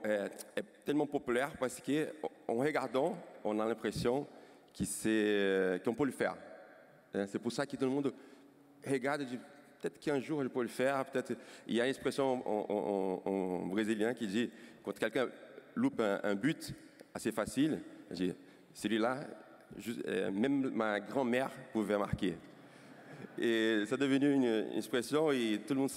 populaire parce qu'en regardant, on a l'impression qu'on peut le faire. C'est pour ça que tout le monde regarde et dit peut-être qu'un jour je peux le faire. Peut-être. Il y a une expression en brésilien qui dit quand quelqu'un loupe un but assez facile, celui-là, même ma grand-mère pouvait marquer. Et ça est devenu une expression et tout le monde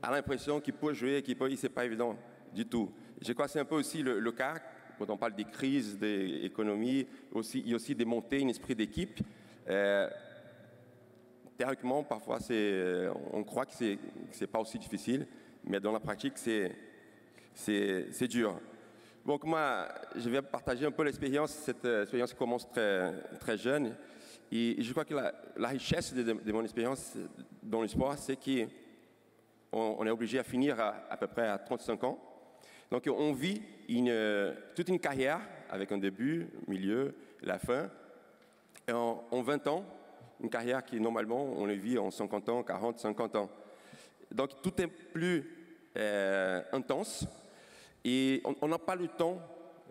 a l'impression qu'il peut jouer, c'est pas évident du tout. Je crois que c'est un peu aussi le cas quand on parle des crises, des économies, il y a aussi des montées, un esprit d'équipe. Théoriquement, parfois, on croit que c'est pas aussi difficile, mais dans la pratique, c'est dur. Donc moi, je vais partager un peu l'expérience. Cette expérience commence très, très jeune. Et je crois que la richesse de mon expérience dans le sport, c'est qu'on est obligé à finir à peu près à 35 ans. Donc on vit toute une carrière avec un début, un milieu, la fin. Et en 20 ans, une carrière qui normalement on le vit en 50 ans, 40, 50 ans. Donc tout est plus intense et on n'a pas le temps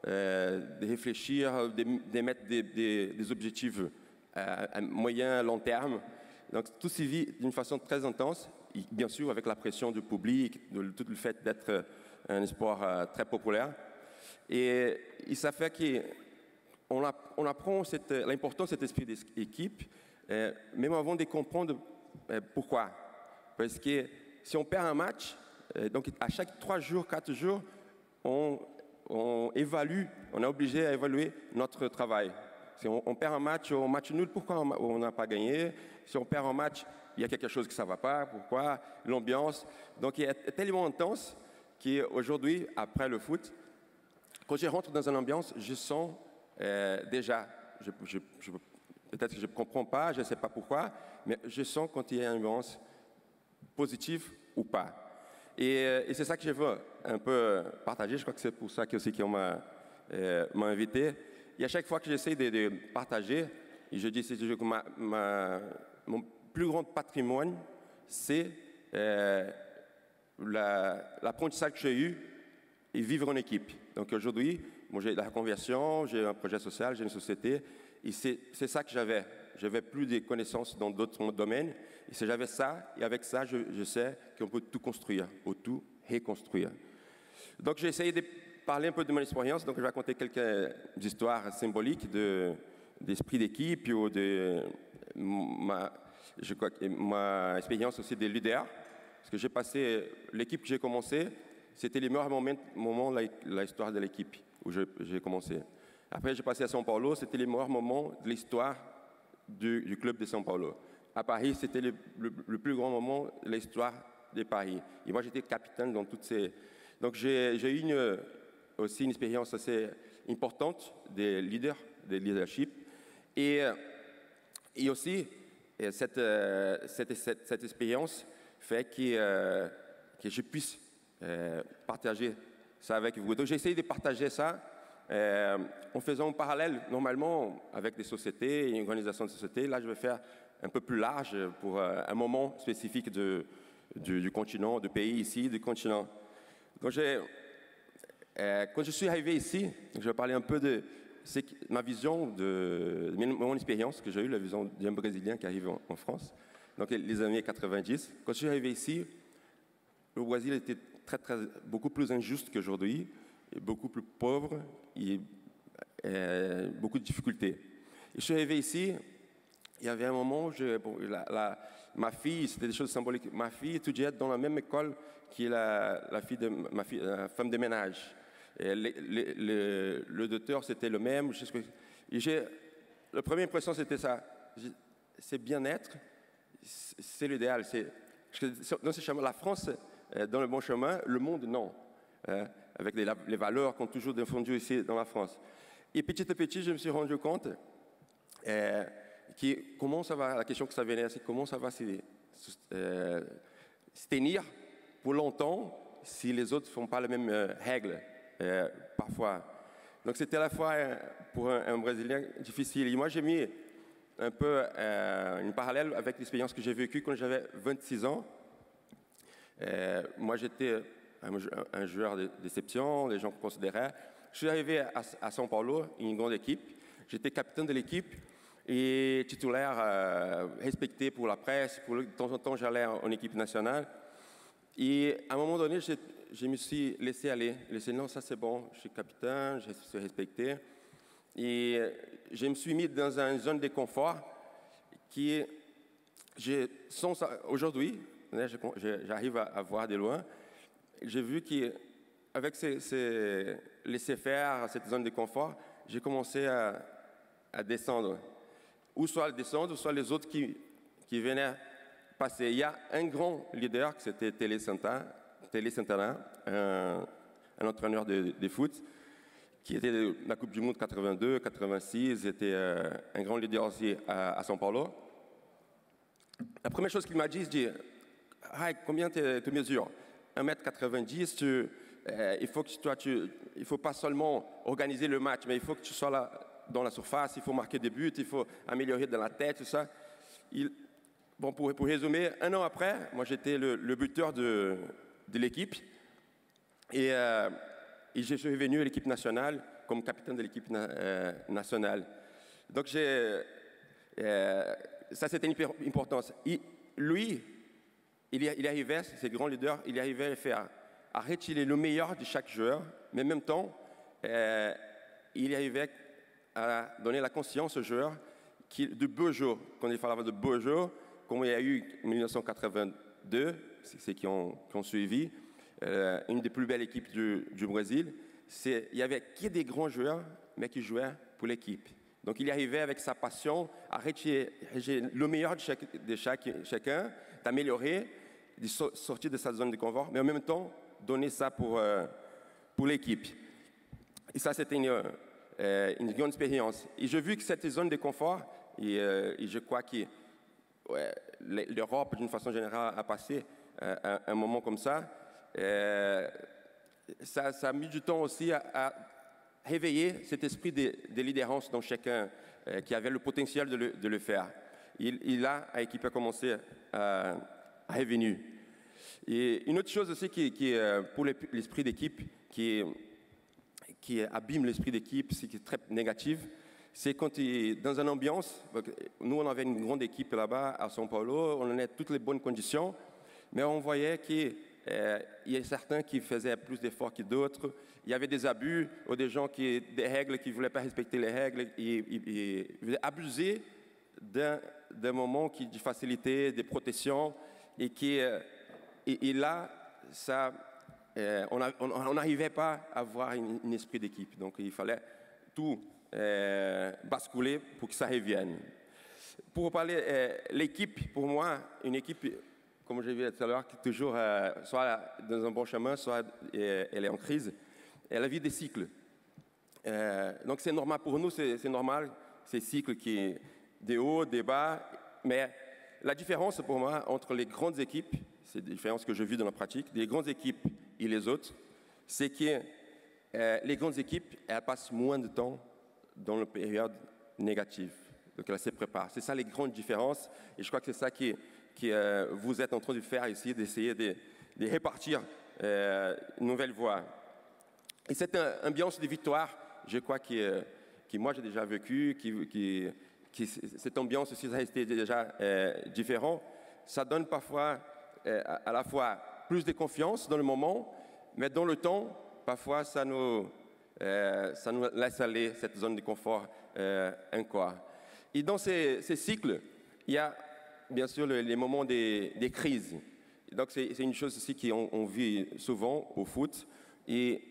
de réfléchir, de mettre des objectifs à moyen, long terme. Donc tout s'y vit d'une façon très intense, et bien sûr avec la pression du public, de tout le fait d'être un sport très populaire. Et ça fait qu'on apprend l'importance de cet esprit d'équipe, même avant de comprendre pourquoi. Parce que si on perd un match, donc à chaque 3 jours, 4 jours, on évalue, on est obligé à évaluer notre travail. Si on perd un match nul, pourquoi on n'a pas gagné? Si on perd un match, il y a quelque chose qui ne va pas, pourquoi? L'ambiance. Donc il est tellement intense qu'aujourd'hui, après le foot, quand je rentre dans une ambiance, je sens déjà, peut-être que je ne comprends pas, je ne sais pas pourquoi, mais je sens quand il y a une ambiance positive ou pas. Et c'est ça que je veux un peu partager. Je crois que c'est pour ça aussi qu'on m'a invité. Et à chaque fois que j'essaie de partager, et je dis que mon plus grand patrimoine, c'est l'apprentissage que j'ai eu et vivre en équipe. Donc aujourd'hui, j'ai la conversion, j'ai un projet social, j'ai une société, et c'est ça que j'avais. J'avais plus de connaissances dans d'autres domaines, et si j'avais ça, et avec ça, je sais qu'on peut tout construire, ou tout reconstruire. Donc j'ai essayé de parler un peu de mon expérience, donc je vais raconter quelques histoires symboliques d'esprit d'équipe, ou de ma expérience aussi de leader, parce que j'ai passé, l'équipe que j'ai commencé, c'était les meilleurs moments de l'histoire de l'équipe où j'ai commencé. Après, j'ai passé à São Paulo, c'était les meilleurs moments de l'histoire du club de São Paulo. À Paris, c'était le plus grand moment de l'histoire de Paris. Et moi, j'étais capitaine dans toutes ces... Donc, j'ai eu aussi une expérience assez importante de leadership. Et aussi, cette expérience fait que je puisse partager ça avec vous. Donc, j'ai essayé de partager ça en faisant un parallèle, normalement, avec des sociétés, une organisation de sociétés. Là, je vais faire un peu plus large pour un moment spécifique du continent, du pays ici, du continent. Donc, quand je suis arrivé ici, je vais parler un peu de ma vision, de mon expérience que j'ai eue, la vision d'un Brésilien qui arrive en France, donc les années 90. Quand je suis arrivé ici, le Brésil était beaucoup plus injuste qu'aujourd'hui, beaucoup plus pauvre, et beaucoup de difficultés. Et je suis arrivé ici, il y avait un moment où ma fille, c'était des choses symboliques, ma fille étudiait dans la même école que la femme de ménage. Et le docteur, c'était le même. La première impression, c'était ça. C'est bien-être, c'est l'idéal. La France, dans le bon chemin, le monde, non. Avec les valeurs qu'on a toujours défendues ici dans la France. Et petit à petit, je me suis rendu compte comment ça va, la question que ça venait, c'est comment ça va se tenir pour longtemps si les autres ne font pas les mêmes règles, parfois. Donc c'était à la fois pour un Brésilien difficile. Et moi, j'ai mis un peu une parallèle avec l'expérience que j'ai vécue quand j'avais 26 ans. Moi, j'étais un joueur de déception, les gens considéraient. Je suis arrivé à São Paulo, une grande équipe. J'étais capitaine de l'équipe et titulaire respecté pour la presse. De temps en temps, j'allais en équipe nationale. Et à un moment donné, je me suis laissé aller. Non, ça c'est bon, je suis capitaine, je suis respecté. Et je me suis mis dans une zone de confort qui, aujourd'hui, j'arrive à voir de loin. J'ai vu qu'avec ces laisser-faire, cette zone de confort, j'ai commencé à descendre. Ou soit descendre, soit les autres qui venaient passer. Il y a un grand leader, c'était Tele Santana, un entraîneur de foot, qui était de la Coupe du Monde 82, 86, était un grand leader aussi à São Paulo. La première chose qu'il m'a dit, il dit, combien tu mesures 1m90, il ne faut pas seulement organiser le match, mais il faut que tu sois là dans la surface, il faut marquer des buts, il faut améliorer dans la tête, tout ça. Pour résumer, un an après, moi j'étais le buteur de l'équipe et je suis revenu à l'équipe nationale comme capitaine de l'équipe nationale. Donc ça, c'était une importance. Lui, il arrivait, ces grands leaders, il arrivait à retirer le meilleur de chaque joueur, mais en même temps, il arrivait à donner la conscience aux joueurs de beaux jours. Quand il parlait de beaux jours, comme il y a eu en 1982, ceux qui ont suivi, une des plus belles équipes du Brésil, il n'y avait que des grands joueurs, mais qui jouaient pour l'équipe. Donc il arrivait avec sa passion à retirer le meilleur de chacun, d'améliorer, de sortir de sa zone de confort, mais en même temps donner ça pour l'équipe. Et ça, c'était une grande expérience. Et j'ai vu que cette zone de confort, et je crois que l'Europe, d'une façon générale, a passé un moment comme ça. Ça a mis du temps aussi à réveiller cet esprit de leaderance dans chacun qui avait le potentiel de le faire. Et là, l'équipe a commencé à revenir. Et une autre chose aussi qui pour l'esprit d'équipe, qui abîme l'esprit d'équipe, qui est très négative, c'est quand dans une ambiance, nous on avait une grande équipe là-bas à São Paulo, on avait toutes les bonnes conditions, mais on voyait qu'il y a certains qui faisaient plus d'efforts que d'autres, il y avait des abus ou des gens des règles qui ne voulaient pas respecter les règles, et abuser d'un moment de facilité, de protection, et là, ça, on n'arrivait pas à avoir un esprit d'équipe. Donc, il fallait tout basculer pour que ça revienne. Pour parler l'équipe, pour moi, une équipe, comme je l'ai dit tout à l'heure, qui est toujours soit dans un bon chemin, soit elle est en crise. Elle vit des cycles. Donc, c'est normal pour nous, c'est normal, ces cycles qui des hauts, des bas, mais la différence pour moi entre les grandes équipes, c'est la différence que je vis dans la pratique, les grandes équipes et les autres, c'est que les grandes équipes, elles passent moins de temps dans la période négative. Donc, elles se préparent. C'est ça les grandes différences. Et je crois que c'est ça que vous êtes en train de faire ici, d'essayer de répartir une nouvelle voie. Et cette ambiance de victoire, je crois que moi j'ai déjà vécu, cette ambiance aussi, ça a été déjà différent. Ça donne parfois à la fois plus de confiance dans le moment, mais dans le temps, parfois ça nous laisse aller cette zone de confort encore. Et dans ces cycles, il y a bien sûr les moments des crises. Donc c'est une chose aussi qu'on vit souvent au foot. Et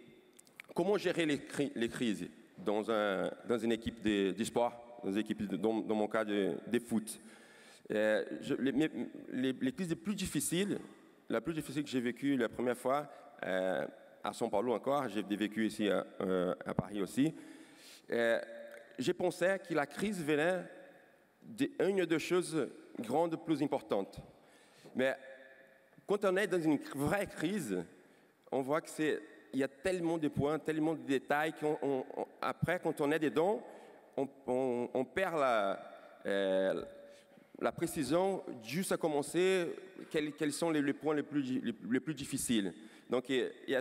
comment gérer les crises dans une équipe de sport, dans mon cas de foot? Les crises les plus difficiles, la plus difficile que j'ai vécue la première fois, à São Paulo encore, j'ai vécu ici à Paris aussi, j'ai pensé que la crise venait d'une ou deux choses grandes plus importantes. Mais quand on est dans une vraie crise, on voit qu'il y a tellement de points, tellement de détails qu'après, quand on est dedans, on perd la précision juste à commencer, quels sont les points les plus difficiles. Donc,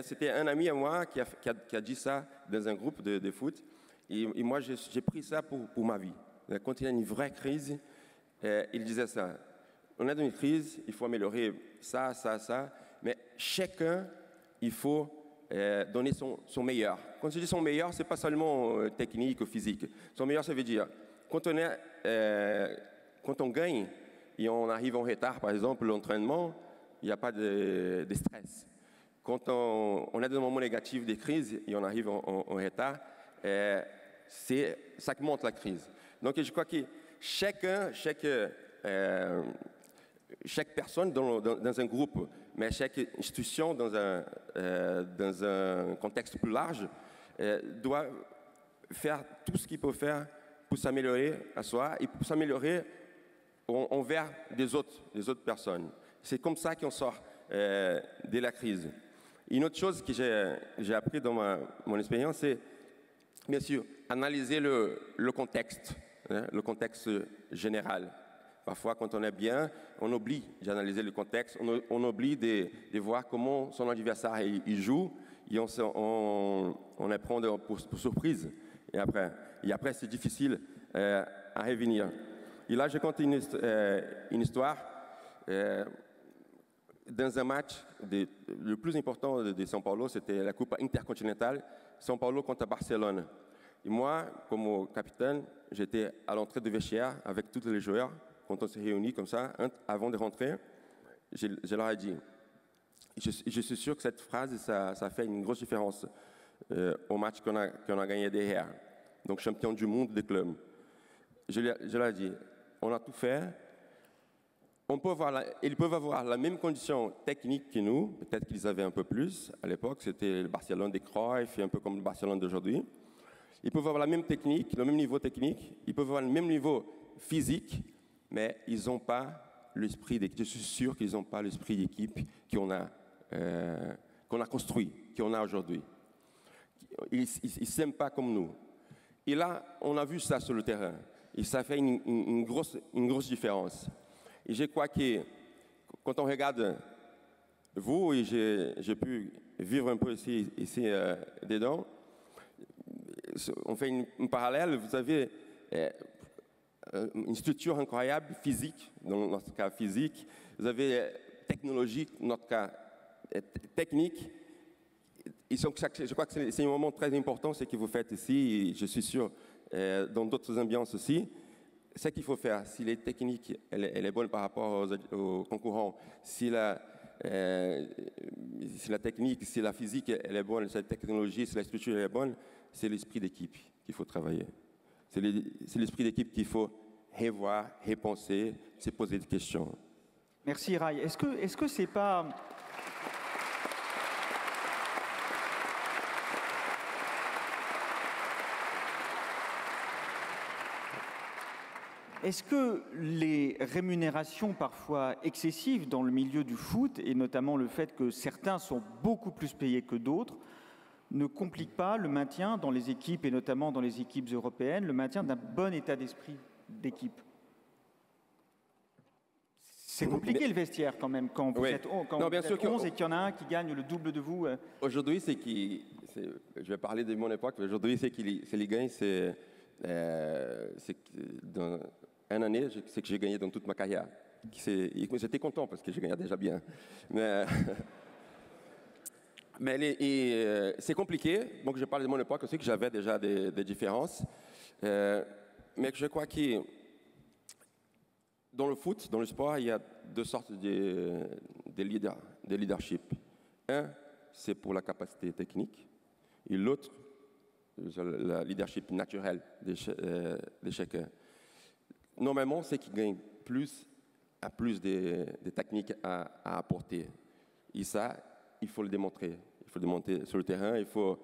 c'était un ami à moi qui a dit ça dans un groupe de foot. Et moi, j'ai pris ça pour ma vie. Quand il y a une vraie crise, il disait ça. On est dans une crise, il faut améliorer ça, ça, ça. Mais chacun, il faut donner son meilleur. Quand je dis son meilleur, ce n'est pas seulement technique ou physique. Son meilleur, ça veut dire, quand on gagne et on arrive en retard, par exemple, l'entraînement, il n'y a pas de stress. Quand on est dans un moment négatif des crises et on arrive en retard, ça monte la crise. Donc je crois que chaque personne dans un groupe, mais chaque institution dans un contexte plus large, doit faire tout ce qu'il peut faire pour s'améliorer à soi et pour s'améliorer envers des autres personnes. C'est comme ça qu'on sort de la crise. Une autre chose que j'ai appris dans mon expérience, c'est bien sûr analyser le contexte, le contexte général. Parfois, quand on est bien, on oublie d'analyser le contexte, on oublie de voir comment son adversaire il joue, et on apprend pour surprise. Et après c'est difficile à revenir. Et là, je compte une histoire. Dans un match, le plus important de São Paulo, c'était la Coupe intercontinentale, São Paulo contre Barcelone. Et moi, comme capitaine, j'étais à l'entrée de vestiaire avec tous les joueurs. Quand on s'est réunis comme ça, avant de rentrer, je leur ai dit, je suis sûr que cette phrase, ça fait une grosse différence au match qu'on a gagné derrière. Donc, champion du monde des clubs. Je leur ai dit, on a tout fait. Ils peuvent avoir la même condition technique que nous. Peut-être qu'ils avaient un peu plus. À l'époque, c'était le Barcelone des Cruyff, un peu comme le Barcelone d'aujourd'hui. Ils peuvent avoir la même technique, le même niveau technique. Ils peuvent avoir le même niveau physique, mais ils n'ont pas l'esprit d'équipe. Je suis sûr qu'ils n'ont pas l'esprit d'équipe qu'on a construit, qu'on a aujourd'hui. Ils ne s'aiment pas comme nous. Et là, on a vu ça sur le terrain. Et ça fait une grosse différence. Et je crois que quand on regarde vous, et j'ai pu vivre un peu ici dedans, on fait un parallèle. Vous avez une structure incroyable, physique, dans notre cas physique. Vous avez technologique, dans notre cas technique. Et je crois que c'est un moment très important, ce que vous faites ici, et je suis sûr, dans d'autres ambiances aussi. Ce qu'il faut faire, si les techniques elle est bonne par rapport aux concurrents, si la technique, si la physique elle est bonne, si la technologie, si la structure elle est bonne, c'est l'esprit d'équipe qu'il faut travailler. C'est l'esprit d'équipe qu'il faut revoir, repenser, se poser des questions. Merci Rai. Est-ce que c'est pas... Est-ce que les rémunérations parfois excessives dans le milieu du foot, et notamment le fait que certains sont beaucoup plus payés que d'autres, ne compliquent pas le maintien dans les équipes, et notamment dans les équipes européennes, le maintien d'un bon état d'esprit d'équipe? C'est compliqué le vestiaire quand même, quand vous êtes 11 et qu'il y en a un qui gagne le double de vous. Aujourd'hui, je vais parler de mon époque, aujourd'hui, c'est qu'il gagne, c'est dans une année, c'est que j'ai gagné dans toute ma carrière. J'étais content parce que je gagnais déjà bien. Mais c'est compliqué. Donc je parle de mon époque aussi, que j'avais déjà des différences. Mais je crois que dans le foot, dans le sport, il y a deux sortes de leadership. Un, c'est pour la capacité technique. Et l'autre, le leadership naturel de chacun. Normalement, c'est qui gagne plus de techniques à apporter. Et ça, il faut le démontrer. Il faut le démontrer sur le terrain, il faut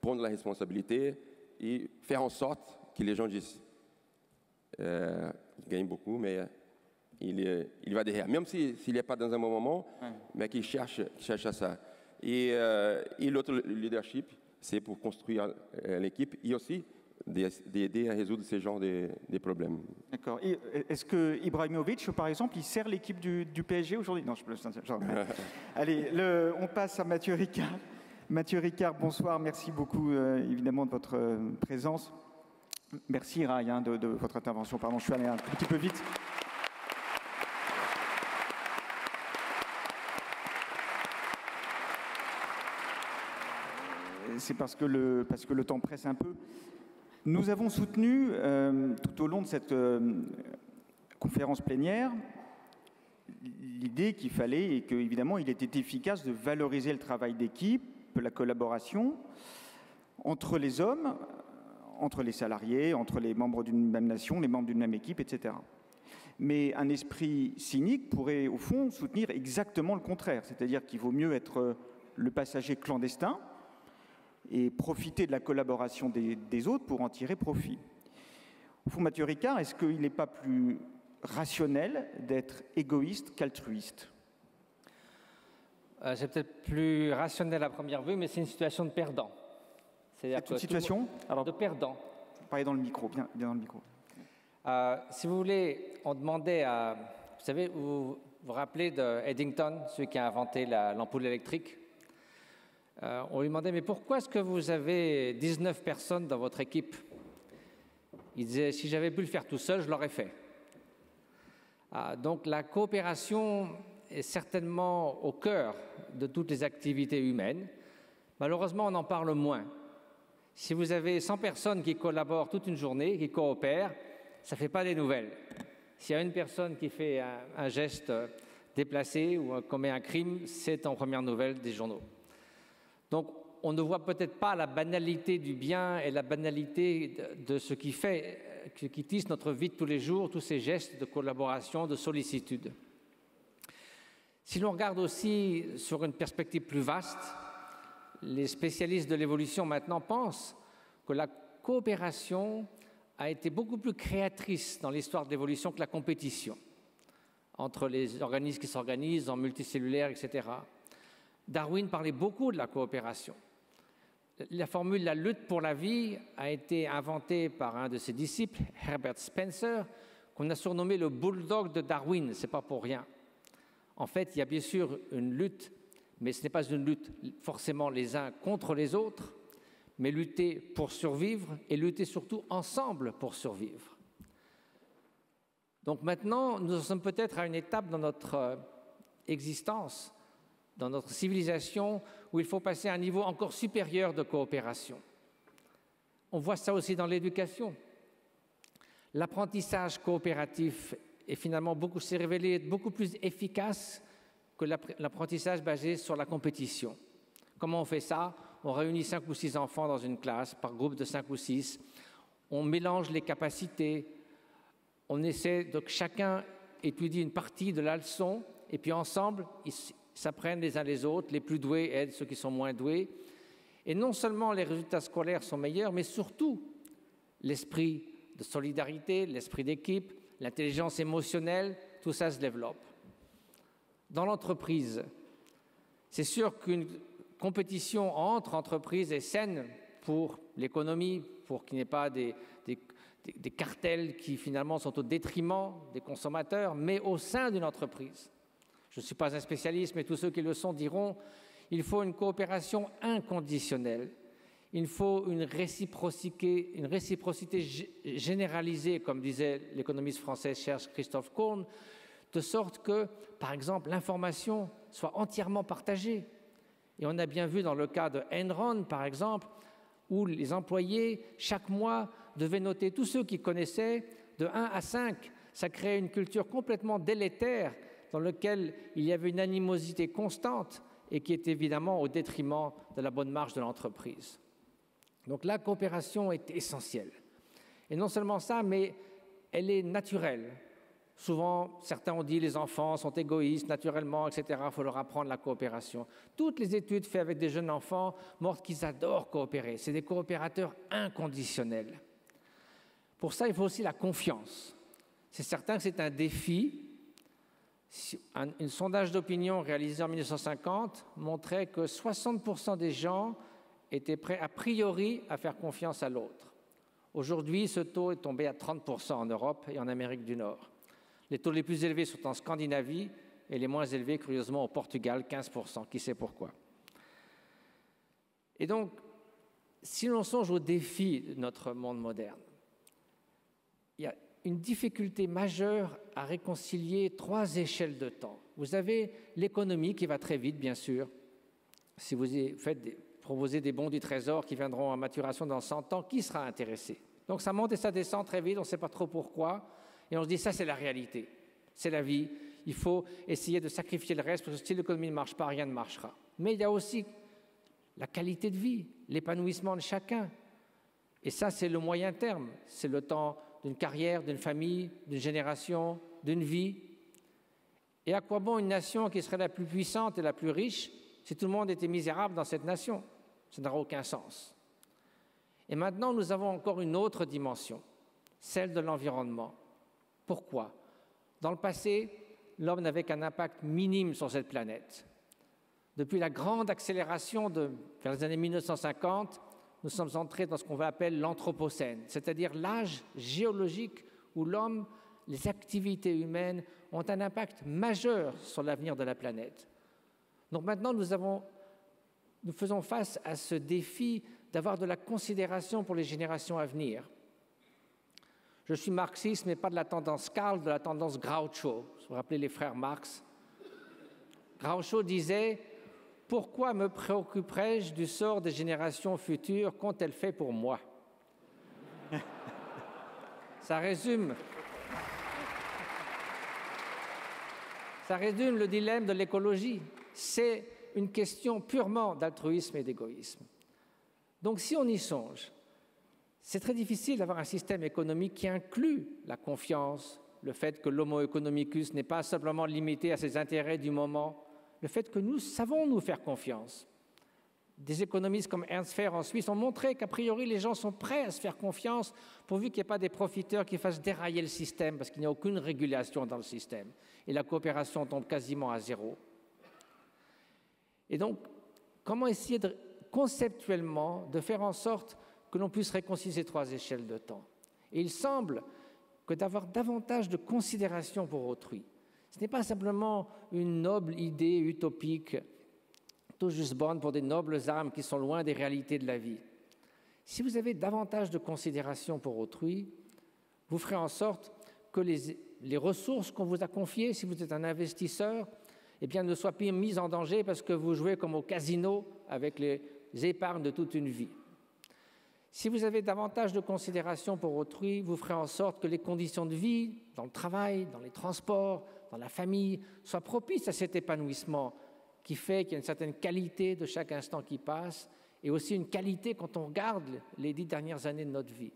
prendre la responsabilité et faire en sorte que les gens disent il gagne beaucoup, mais il va derrière. Même s'il n'est pas dans un bon moment, mais qu'il cherche à ça. Et l'autre leadership, c'est pour construire l'équipe et aussi d'aider à résoudre ce genre de problèmes. D'accord. Est-ce que Ibrahimovic, par exemple, il sert l'équipe du PSG aujourd'hui? Non, je peux. Allez, on passe à Mathieu Ricard. Mathieu Ricard, bonsoir. Merci beaucoup, évidemment, de votre présence. Merci, Rai, de votre intervention. Pardon, je suis allé un petit peu vite. C'est parce que le temps presse un peu. Nous avons soutenu, tout au long de cette conférence plénière, l'idée qu'il fallait, et qu'évidemment il était efficace, de valoriser le travail d'équipe, la collaboration entre les hommes, entre les salariés, entre les membres d'une même nation, les membres d'une même équipe, etc. Mais un esprit cynique pourrait, au fond, soutenir exactement le contraire, c'est-à-dire qu'il vaut mieux être le passager clandestin et profiter de la collaboration des autres pour en tirer profit. Au fond, Mathieu Ricard, est-ce qu'il n'est pas plus rationnel d'être égoïste qu'altruiste? C'est peut-être plus rationnel à première vue, mais c'est une situation de perdant. C'est une situation de perdant. Parlez dans le micro, bien dans le micro. Si vous voulez, on demandait à... Vous savez, vous vous rappelez d'Eddington, celui qui a inventé l'ampoule électrique? On lui demandait, mais pourquoi est-ce que vous avez 19 personnes dans votre équipe? Il disait, si j'avais pu le faire tout seul, je l'aurais fait. Donc la coopération est certainement au cœur de toutes les activités humaines. Malheureusement, on en parle moins. Si vous avez 100 personnes qui collaborent toute une journée, qui coopèrent, ça ne fait pas des nouvelles. S'il y a une personne qui fait un geste déplacé ou commet un crime, c'est en première nouvelle des journaux. Donc, on ne voit peut-être pas la banalité du bien et la banalité de ce qui tisse notre vie de tous les jours, tous ces gestes de collaboration, de sollicitude. Si l'on regarde aussi sur une perspective plus vaste, les spécialistes de l'évolution maintenant pensent que la coopération a été beaucoup plus créatrice dans l'histoire de l'évolution que la compétition entre les organismes qui s'organisent en multicellulaire, etc. Darwin parlait beaucoup de la coopération. La formule « la lutte pour la vie » a été inventée par un de ses disciples, Herbert Spencer, qu'on a surnommé le bulldog de Darwin, ce n'est pas pour rien. En fait, il y a bien sûr une lutte, mais ce n'est pas une lutte forcément les uns contre les autres, mais lutter pour survivre et lutter surtout ensemble pour survivre. Donc maintenant, nous sommes peut-être à une étape dans notre existence, dans notre civilisation, où il faut passer à un niveau encore supérieur de coopération. On voit ça aussi dans l'éducation. L'apprentissage coopératif est finalement s'est révélé être beaucoup plus efficace que l'apprentissage basé sur la compétition. Comment on fait ça? On réunit 5 ou 6 enfants dans une classe, par groupe de 5 ou 6. On mélange les capacités. On essaie de que chacun étudie une partie de la leçon, et puis ensemble, ils s'apprennent les uns les autres. Les plus doués aident ceux qui sont moins doués. Et non seulement les résultats scolaires sont meilleurs, mais surtout l'esprit de solidarité, l'esprit d'équipe, l'intelligence émotionnelle, tout ça se développe. Dans l'entreprise, c'est sûr qu'une compétition entre entreprises est saine pour l'économie, pour qu'il n'y ait pas des cartels qui finalement sont au détriment des consommateurs, mais au sein d'une entreprise. Je ne suis pas un spécialiste, mais tous ceux qui le sont diront qu'il faut une coopération inconditionnelle. Il faut une réciprocité généralisée, comme disait l'économiste français cher Christophe Korn, de sorte que, par exemple, l'information soit entièrement partagée. Et on a bien vu dans le cas de Enron, par exemple, où les employés, chaque mois, devaient noter tous ceux qu'ils connaissaient de 1 à 5. Ça créait une culture complètement délétère dans laquelle il y avait une animosité constante et qui est évidemment au détriment de la bonne marche de l'entreprise. Donc la coopération est essentielle. Et non seulement ça, mais elle est naturelle. Souvent, certains ont dit que les enfants sont égoïstes naturellement, etc. Il faut leur apprendre la coopération. Toutes les études faites avec des jeunes enfants montrent qu'ils adorent coopérer. C'est des coopérateurs inconditionnels. Pour ça, il faut aussi la confiance. C'est certain que c'est un défi. Un sondage d'opinion réalisé en 1950 montrait que 60% des gens étaient prêts a priori à faire confiance à l'autre. Aujourd'hui, ce taux est tombé à 30% en Europe et en Amérique du Nord. Les taux les plus élevés sont en Scandinavie et les moins élevés, curieusement, au Portugal, 15%. Qui sait pourquoi? Et donc, si l'on songe aux défis de notre monde moderne, il y a une difficulté majeure à réconcilier 3 échelles de temps. Vous avez l'économie qui va très vite, bien sûr. Si vous proposez des bons du Trésor qui viendront à maturation dans 100 ans, qui sera intéressé? Donc ça monte et ça descend très vite, on ne sait pas trop pourquoi. Et on se dit, ça c'est la réalité, c'est la vie. Il faut essayer de sacrifier le reste, parce que si l'économie ne marche pas, rien ne marchera. Mais il y a aussi la qualité de vie, l'épanouissement de chacun. Et ça, c'est le moyen terme. C'est le temps d'une carrière, d'une famille, d'une génération, d'une vie. Et à quoi bon une nation qui serait la plus puissante et la plus riche si tout le monde était misérable dans cette nation? Ça n'aura aucun sens. Et maintenant, nous avons encore une autre dimension, celle de l'environnement. Pourquoi? Dans le passé, l'homme n'avait qu'un impact minime sur cette planète. Depuis la grande accélération vers les années 1950, nous sommes entrés dans ce qu'on appelle l'Anthropocène, c'est-à-dire l'âge géologique où l'homme, les activités humaines ont un impact majeur sur l'avenir de la planète. Donc maintenant, nous faisons face à ce défi d'avoir de la considération pour les générations à venir. Je suis marxiste, mais pas de la tendance Karl, de la tendance Groucho. Vous vous rappelez les frères Marx? Groucho disait « Pourquoi me préoccuperais-je du sort des générations futures? Qu'ont-elles fait pour moi ?» Ça résume le dilemme de l'écologie. C'est une question purement d'altruisme et d'égoïsme. Donc si on y songe, c'est très difficile d'avoir un système économique qui inclut la confiance, le fait que l'homo economicus n'est pas simplement limité à ses intérêts du moment, le fait que nous savons nous faire confiance. Des économistes comme Ernst Fehr en Suisse ont montré qu'a priori les gens sont prêts à se faire confiance pourvu qu'il n'y ait pas des profiteurs qui fassent dérailler le système parce qu'il n'y a aucune régulation dans le système et la coopération tombe quasiment à zéro. Et donc, comment essayer conceptuellement de faire en sorte que l'on puisse réconcilier ces trois échelles de temps? Et il semble que d'avoir davantage de considération pour autrui, ce n'est pas simplement une noble idée utopique, tout juste bonne pour des nobles âmes qui sont loin des réalités de la vie. Si vous avez davantage de considération pour autrui, vous ferez en sorte que les ressources qu'on vous a confiées, si vous êtes un investisseur, eh bien, ne soient plus mises en danger parce que vous jouez comme au casino avec les épargnes de toute une vie. Si vous avez davantage de considération pour autrui, vous ferez en sorte que les conditions de vie, dans le travail, dans les transports, dans la famille, soient propices à cet épanouissement qui fait qu'il y a une certaine qualité de chaque instant qui passe et aussi une qualité quand on regarde les 10 dernières années de notre vie.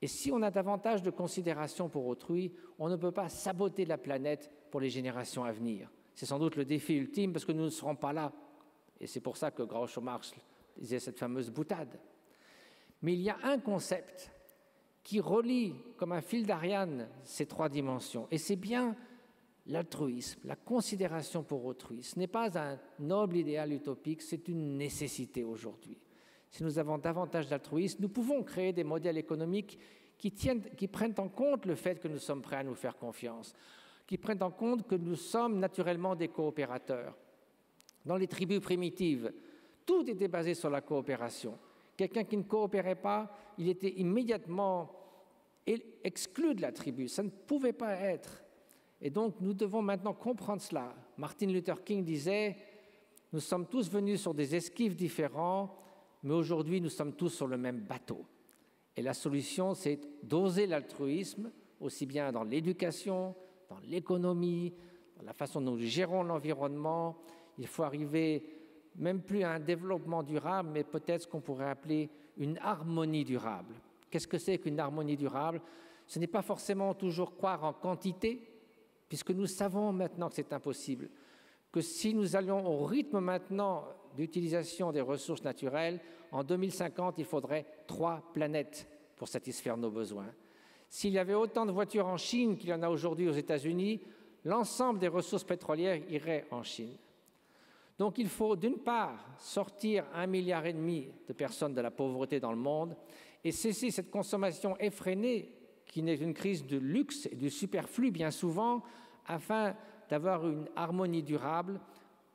Et si on a davantage de considération pour autrui, on ne peut pas saboter la planète pour les générations à venir. C'est sans doute le défi ultime parce que nous ne serons pas là. Et c'est pour ça que Groucho Marx disait cette fameuse boutade. Mais il y a un concept qui relie comme un fil d'Ariane ces trois dimensions. Et c'est bien l'altruisme, la considération pour autrui. Ce n'est pas un noble idéal utopique, c'est une nécessité aujourd'hui. Si nous avons davantage d'altruisme, nous pouvons créer des modèles économiques qui prennent en compte le fait que nous sommes prêts à nous faire confiance, qui prennent en compte que nous sommes naturellement des coopérateurs. Dans les tribus primitives, tout était basé sur la coopération. Quelqu'un qui ne coopérait pas, il était immédiatement exclu de la tribu. Ça ne pouvait pas être. Et donc, nous devons maintenant comprendre cela. Martin Luther King disait « Nous sommes tous venus sur des esquives différents, mais aujourd'hui, nous sommes tous sur le même bateau. » Et la solution, c'est d'oser l'altruisme, aussi bien dans l'éducation, dans l'économie, dans la façon dont nous gérons l'environnement. Il faut arriver même plus à un développement durable, mais peut-être ce qu'on pourrait appeler une harmonie durable. Qu'est-ce que c'est qu'une harmonie durable? Ce n'est pas forcément toujours croire en quantité, puisque nous savons maintenant que c'est impossible, que si nous allions au rythme maintenant d'utilisation des ressources naturelles, en 2050, il faudrait 3 planètes pour satisfaire nos besoins. S'il y avait autant de voitures en Chine qu'il y en a aujourd'hui aux États-Unis, l'ensemble des ressources pétrolières irait en Chine. Donc il faut d'une part sortir 1,5 milliard de personnes de la pauvreté dans le monde et cesser cette consommation effrénée qui n'est une crise de luxe et du superflu bien souvent, afin d'avoir une harmonie durable,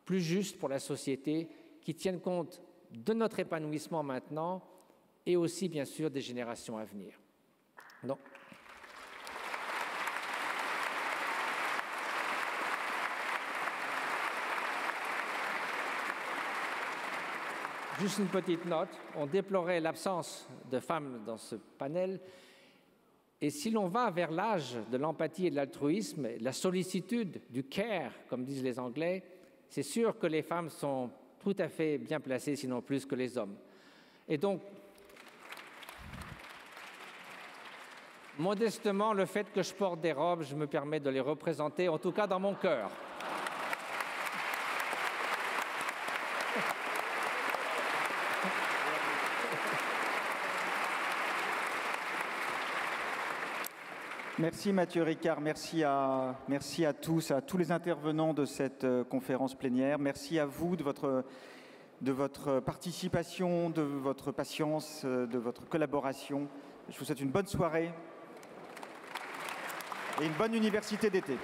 plus juste pour la société, qui tienne compte de notre épanouissement maintenant et aussi bien sûr des générations à venir. Donc, juste une petite note, on déplorait l'absence de femmes dans ce panel. Et si l'on va vers l'âge de l'empathie et de l'altruisme, la sollicitude, du care, comme disent les Anglais, c'est sûr que les femmes sont tout à fait bien placées, sinon plus que les hommes. Et donc, modestement, le fait que je porte des robes, je me permets de les représenter, en tout cas dans mon cœur. Merci Mathieu Ricard, merci à tous, à tous les intervenants de cette conférence plénière. Merci à vous de votre participation, de votre patience, de votre collaboration. Je vous souhaite une bonne soirée et une bonne université d'été.